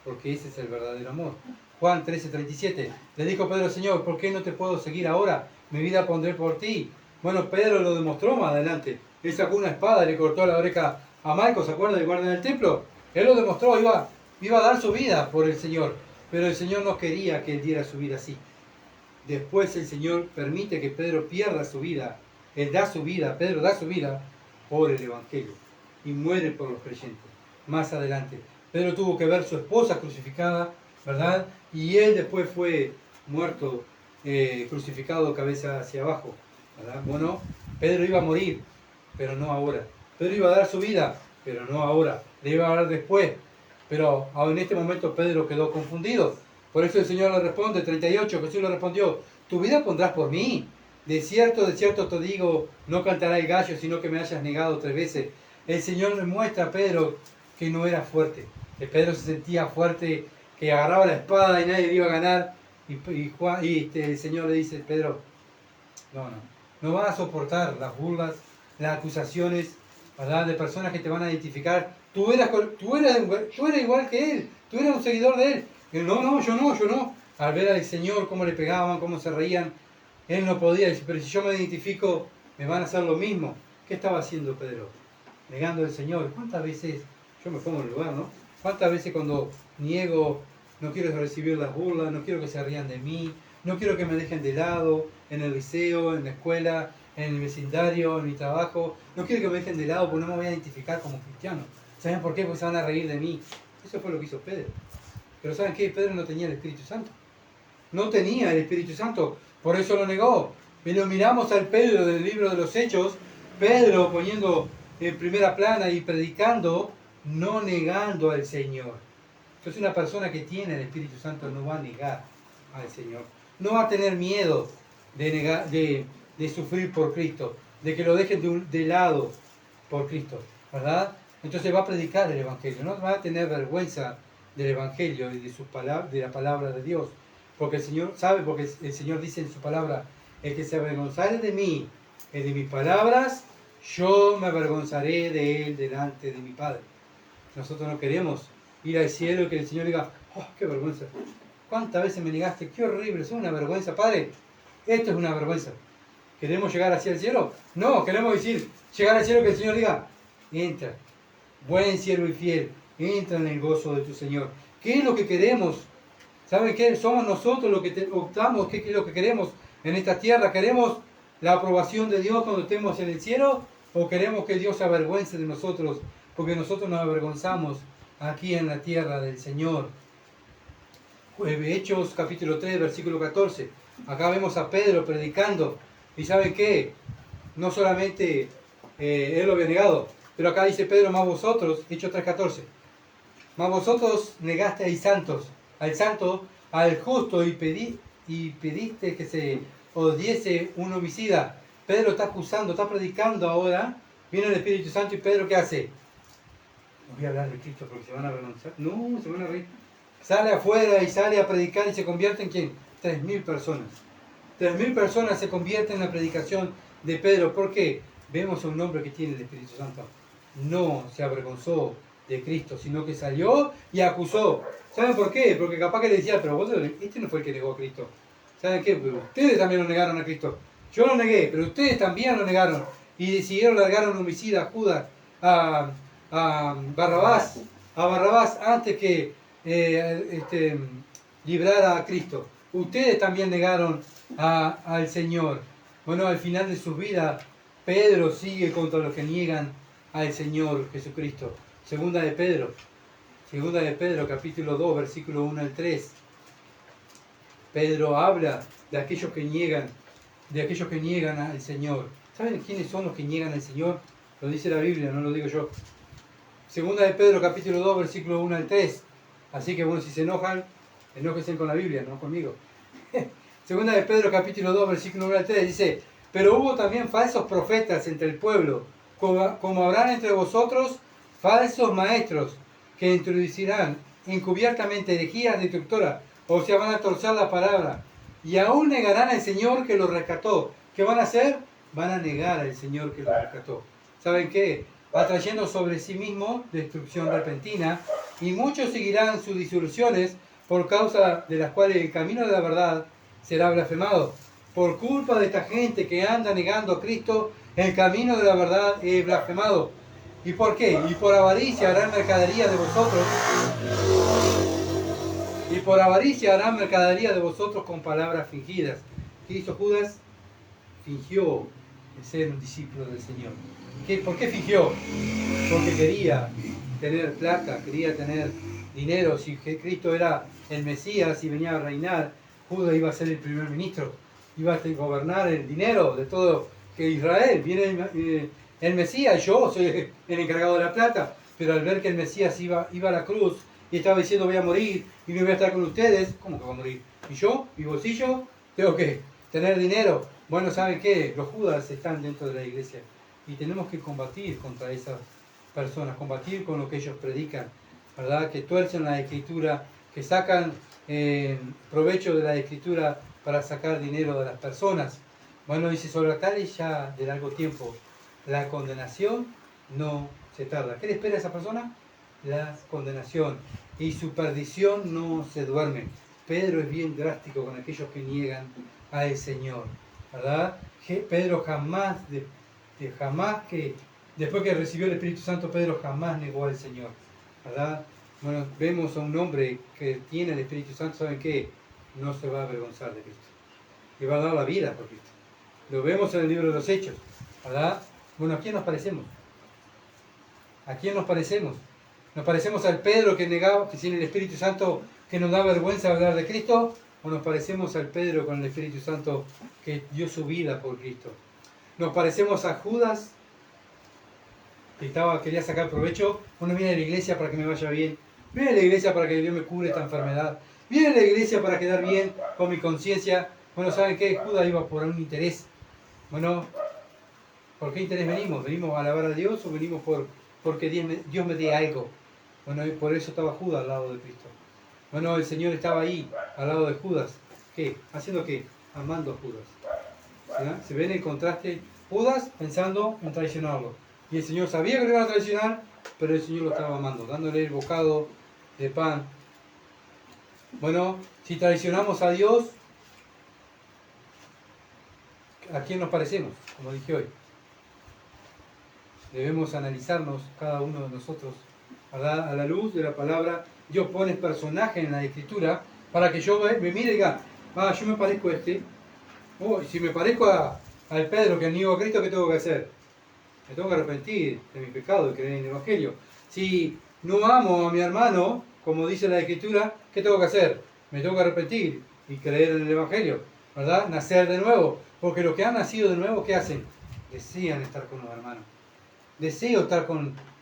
porque ese es el verdadero amor. Juan 13:37, le dijo Pedro, Señor, ¿por qué no te puedo seguir ahora? Mi vida pondré por ti. Bueno, Pedro lo demostró más adelante. Él sacó una espada y le cortó la oreja a Malco, ¿se acuerdan del guardia del templo? Él lo demostró, iba a dar su vida por el Señor, pero el Señor no quería que él diera su vida así. Después el Señor permite que Pedro pierda su vida. Él da su vida, Pedro da su vida por el Evangelio y muere por los creyentes. Más adelante, Pedro tuvo que ver a su esposa crucificada, ¿verdad? Y él después fue muerto, crucificado cabeza hacia abajo, ¿verdad? Bueno, Pedro iba a morir, pero no ahora. Pedro iba a dar su vida, pero no ahora. Le iba a dar después. Pero en este momento Pedro quedó confundido. Por eso el Señor le responde, 38, Jesús le respondió, tu vida pondrás por mí. De cierto te digo, no cantará el gallo, sino que me hayas negado 3 veces. El Señor le muestra a Pedro que no era fuerte, que Pedro se sentía fuerte, que agarraba la espada y nadie le iba a ganar. El Señor le dice, Pedro, no vas a soportar las burlas, las acusaciones, ¿verdad? De personas que te van a identificar. Tú eras igual que él, tú eras un seguidor de él. Yo no. Al ver al Señor cómo le pegaban, cómo se reían, él no podía decir, pero si yo me identifico, me van a hacer lo mismo. ¿Qué estaba haciendo Pedro? Negando al Señor. ¿Cuántas veces, yo me pongo en el lugar, ¿no? ¿Cuántas veces cuando niego, no quiero recibir las burlas, no quiero que se rían de mí, no quiero que me dejen de lado, en el liceo, en la escuela, en el vecindario, en mi trabajo, no quiero que me dejen de lado porque no me voy a identificar como cristiano. ¿Saben por qué? Porque se van a reír de mí. Eso fue lo que hizo Pedro. Pero ¿saben qué? Pedro no tenía el Espíritu Santo. No tenía el Espíritu Santo, por eso lo negó. Pero miramos al Pedro del libro de los Hechos, Pedro poniendo en primera plana y predicando, no negando al Señor. Entonces una persona que tiene el Espíritu Santo no va a negar al Señor. No va a tener miedo de sufrir por Cristo, de que lo dejen de lado por Cristo, ¿verdad? Entonces va a predicar el Evangelio, no va a tener vergüenza del Evangelio y de la palabra de Dios, porque el Señor sabe, porque el Señor dice en su palabra, el que se avergonzare de mí y de mis palabras, yo me avergonzaré de él delante de mi Padre. Nosotros no queremos ir al cielo y que el Señor diga, oh, qué vergüenza, cuántas veces me negaste, qué horrible, es una vergüenza, Padre, esto es una vergüenza. ¿Queremos llegar hacia el cielo? No, queremos llegar al cielo que el Señor diga, entra, buen siervo y fiel, entra en el gozo de tu Señor. ¿Qué es lo que queremos? ¿Saben qué? Somos nosotros los que optamos, ¿qué es lo que queremos en esta tierra? ¿Queremos la aprobación de Dios cuando estemos en el cielo? ¿O queremos que Dios se avergüence de nosotros? Porque nosotros nos avergonzamos aquí en la tierra del Señor. Hechos capítulo 3, versículo 14. Acá vemos a Pedro predicando. ¿Y saben qué? No solamente él lo había negado, pero acá dice Pedro, más vosotros, Hechos 3:14, más vosotros negasteis al santo, al justo, y y pediste que se odiese un homicida. Pedro está acusando, está predicando ahora. Viene el Espíritu Santo y Pedro, ¿qué hace? No voy a hablar de Cristo porque se van a renunciar. No, se van a reír. Sale afuera y sale a predicar y se convierte en ¿quién? 3.000 personas. 3.000 personas se convierten en la predicación de Pedro. ¿Por qué? Vemos a un hombre que tiene el Espíritu Santo. No se avergonzó de Cristo, sino que salió y acusó. ¿Saben por qué? Porque capaz que le decía, pero vos, este no fue el que negó a Cristo. ¿Saben qué? Pero ustedes también lo negaron a Cristo. Yo lo negué, pero ustedes también lo negaron. Y decidieron largar a un homicida, a Judas, a Barrabás, antes que librara a Cristo. Ustedes también negaron al Señor. Bueno, al final de su vida, Pedro sigue contra los que niegan al Señor Jesucristo. Segunda de Pedro, capítulo 2, versículo 1 al 3. Pedro habla de aquellos que niegan al Señor. ¿Saben quiénes son los que niegan al Señor? Lo dice la Biblia, no lo digo yo. Segunda de Pedro, capítulo 2, versículo 1 al 3. Así que bueno, si se enojan, enójense con la Biblia, no conmigo. Segunda de Pedro, capítulo 2, versículo 1 al 3, dice: pero hubo también falsos profetas entre el pueblo, como habrán entre vosotros falsos maestros, que introducirán encubiertamente herejías destructoras, o sea, van a torcer la palabra, y aún negarán al Señor que los rescató. ¿Qué van a hacer? Van a negar al Señor que los rescató. ¿Saben qué? Atrayendo sobre sí mismo destrucción repentina, y muchos seguirán sus disoluciones, por causa de las cuales el camino de la verdad será blasfemado. Por culpa de esta gente que anda negando a Cristo, el camino de la verdad es blasfemado. ¿Y por qué? Y por avaricia harán mercadería de vosotros. Y por avaricia harán mercadería de vosotros con palabras fingidas. ¿Qué hizo Judas? Fingió ser un discípulo del Señor. ¿Por qué fingió? Porque quería tener plata, quería tener dinero. Si Cristo era el Mesías y venía a reinar, Judas iba a ser el primer ministro, iba a gobernar el dinero de todo que Israel. Viene el Mesías, yo soy el encargado de la plata, pero al ver que el Mesías iba a la cruz y estaba diciendo voy a morir y no voy a estar con ustedes, ¿cómo que va a morir? ¿Y yo? ¿Mi bolsillo? Tengo que tener dinero. Bueno, ¿saben qué? Los Judas están dentro de la iglesia y tenemos que combatir contra esas personas, combatir con lo que ellos predican, ¿verdad? Que tuercen la Escritura, que sacan provecho de la Escritura para sacar dinero de las personas. Bueno, dice, sobre tales ya de largo tiempo, la condenación no se tarda. ¿Qué le espera a esa persona? La condenación. Y su perdición no se duerme. Pedro es bien drástico con aquellos que niegan al Señor, ¿verdad? Pedro jamás, después que recibió el Espíritu Santo, Pedro jamás negó al Señor, ¿verdad? Bueno, vemos a un hombre que tiene el Espíritu Santo, ¿saben qué? No se va a avergonzar de Cristo. Y va a dar la vida por Cristo. Lo vemos en el libro de los Hechos, ¿verdad? Bueno, ¿a quién nos parecemos? ¿A quién nos parecemos? ¿Nos parecemos al Pedro que negaba, que sin el Espíritu Santo, que nos da vergüenza hablar de Cristo? ¿O nos parecemos al Pedro con el Espíritu Santo que dio su vida por Cristo? ¿Nos parecemos a Judas, que quería sacar provecho? Uno viene a la iglesia para que me vaya bien. Viene a la iglesia para que Dios me cure esta enfermedad. Viene a la iglesia para quedar bien con mi conciencia. Bueno, ¿saben qué? Judas iba por un interés. Bueno, ¿por qué interés venimos? ¿Venimos a alabar a Dios o venimos porque Dios me dé algo? Bueno, y por eso estaba Judas al lado de Cristo. Bueno, el Señor estaba ahí, al lado de Judas. ¿Qué? ¿Haciendo qué? Amando a Judas. ¿Sí? Se ve en el contraste, Judas pensando en traicionarlo. Y el Señor sabía que lo iban a traicionar, pero el Señor lo estaba amando, dándole el bocado de pan. Bueno, si traicionamos a Dios, ¿a quién nos parecemos? Como dije hoy. Debemos analizarnos cada uno de nosotros, ¿verdad? A la luz de la palabra. Dios pone personajes en la Escritura para que yo me mire y diga, yo me parezco a este. Si me parezco al Pedro que niego a Cristo, ¿qué tengo que hacer? Me tengo que arrepentir de mi pecado y creer en el Evangelio. Si no amo a mi hermano, como dice la Escritura, ¿qué tengo que hacer? Me tengo que arrepentir y creer en el Evangelio, ¿verdad? Nacer de nuevo. Porque los que han nacido de nuevo, ¿qué hacen? Desean estar con los hermanos. Deseo estar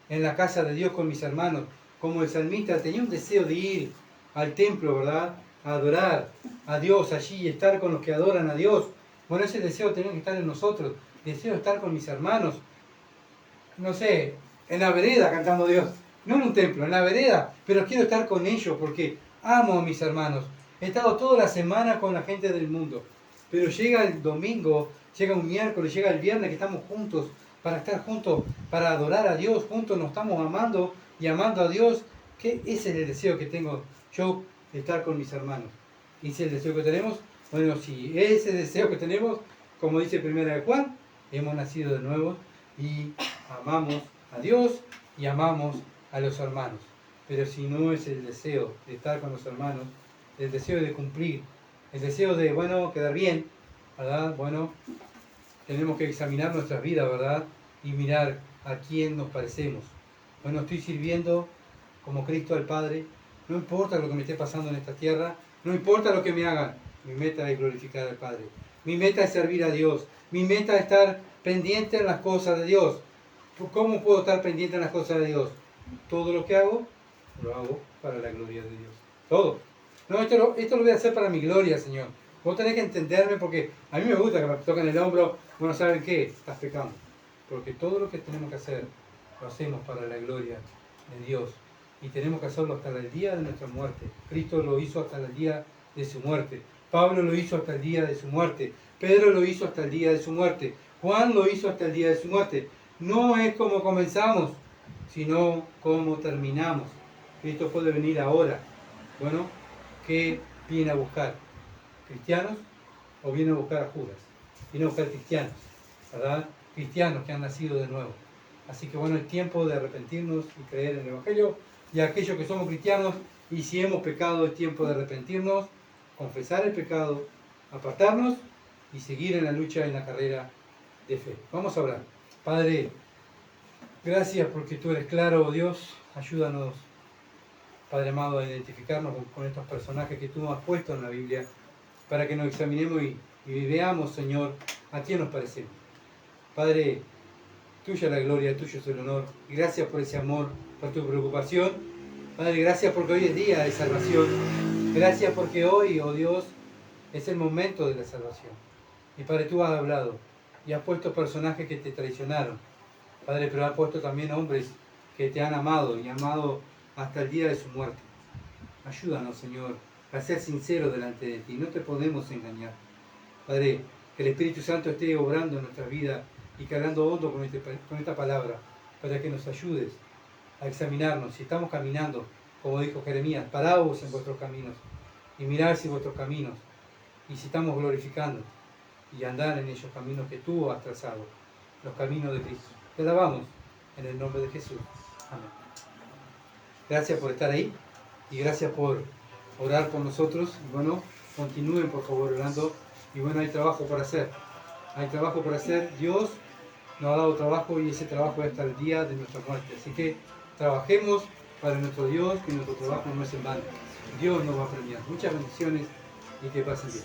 en la casa de Dios con mis hermanos. Como el salmista tenía un deseo de ir al templo, ¿verdad? a adorar a Dios allí, estar con los que adoran a Dios. Bueno, ese deseo tiene que estar en nosotros. Deseo estar con mis hermanos, no sé, en la vereda cantando a Dios. No en un templo, en la vereda, pero quiero estar con ellos porque amo a mis hermanos. He estado toda la semana con la gente del mundo, pero llega el domingo, llega un miércoles, llega el viernes que estamos juntos, para estar juntos, para adorar a Dios, juntos nos estamos amando y amando a Dios. Que ese es el deseo que tengo yo, de estar con mis hermanos. ¿Y ese es el deseo que tenemos? Bueno, si ese deseo que tenemos, como dice Primera de Juan, hemos nacido de nuevo y amamos a Dios y amamos a los hermanos. Pero si no es el deseo de estar con los hermanos, el deseo de cumplir, el deseo de, bueno, quedar bien, ¿verdad? Bueno, tenemos que examinar nuestras vidas, ¿verdad? Y mirar a quién nos parecemos. Bueno, estoy sirviendo como Cristo al Padre, no importa lo que me esté pasando en esta tierra, no importa lo que me hagan, mi meta es glorificar al Padre. Mi meta es servir a Dios. Mi meta es estar pendiente en las cosas de Dios. ¿Cómo puedo estar pendiente en las cosas de Dios? Todo lo que hago, lo hago para la gloria de Dios. Todo. No, esto lo voy a hacer para mi gloria, Señor. Vos tenés que entenderme porque a mí me gusta que me toquen el hombro. Bueno, ¿saben qué? Estás pecando. Porque todo lo que tenemos que hacer, lo hacemos para la gloria de Dios. Y tenemos que hacerlo hasta el día de nuestra muerte. Cristo lo hizo hasta el día de su muerte. Pablo lo hizo hasta el día de su muerte. Pedro lo hizo hasta el día de su muerte. Juan lo hizo hasta el día de su muerte. No es como comenzamos, sino como terminamos. Cristo puede venir ahora. Bueno, ¿qué viene a buscar? ¿Cristianos o viene a buscar a Judas? Viene a buscar cristianos, ¿verdad? Cristianos que han nacido de nuevo. Así que bueno, es tiempo de arrepentirnos y creer en el Evangelio. Y aquellos que somos cristianos y si hemos pecado, es tiempo de arrepentirnos, confesar el pecado, apartarnos y seguir en la lucha, en la carrera de fe. Vamos a orar. Padre, gracias porque tú eres claro, oh Dios. Ayúdanos, Padre amado, a identificarnos con estos personajes que tú nos has puesto en la Biblia para que nos examinemos y veamos, Señor, a quién nos parecemos. Padre, tuya la gloria, tuyo es el honor. Gracias por ese amor, por tu preocupación. Padre, gracias porque hoy es día de salvación. Gracias porque hoy, oh Dios, es el momento de la salvación. Y Padre, tú has hablado y has puesto personajes que te traicionaron. Padre, pero has puesto también hombres que te han amado y amado hasta el día de su muerte. Ayúdanos, Señor, a ser sinceros delante de ti. No te podemos engañar. Padre, que el Espíritu Santo esté obrando en nuestra vida y cargando hondo con esta palabra, para que nos ayudes a examinarnos. Si estamos caminando, como dijo Jeremías, paraos en vuestros caminos y mirad si vuestros caminos, y si estamos glorificando y andar en esos caminos que tú has trazado, los caminos de Cristo. Te alabamos en el nombre de Jesús. Amén. Gracias por estar ahí y gracias por orar por nosotros. Y bueno, continúen por favor orando. Y bueno, hay trabajo por hacer. Hay trabajo por hacer. Dios nos ha dado trabajo y ese trabajo es hasta el día de nuestra muerte. Así que trabajemos para nuestro Dios, que nuestro trabajo no es en vano. Dios nos va a premiar. Muchas bendiciones y que pasen bien.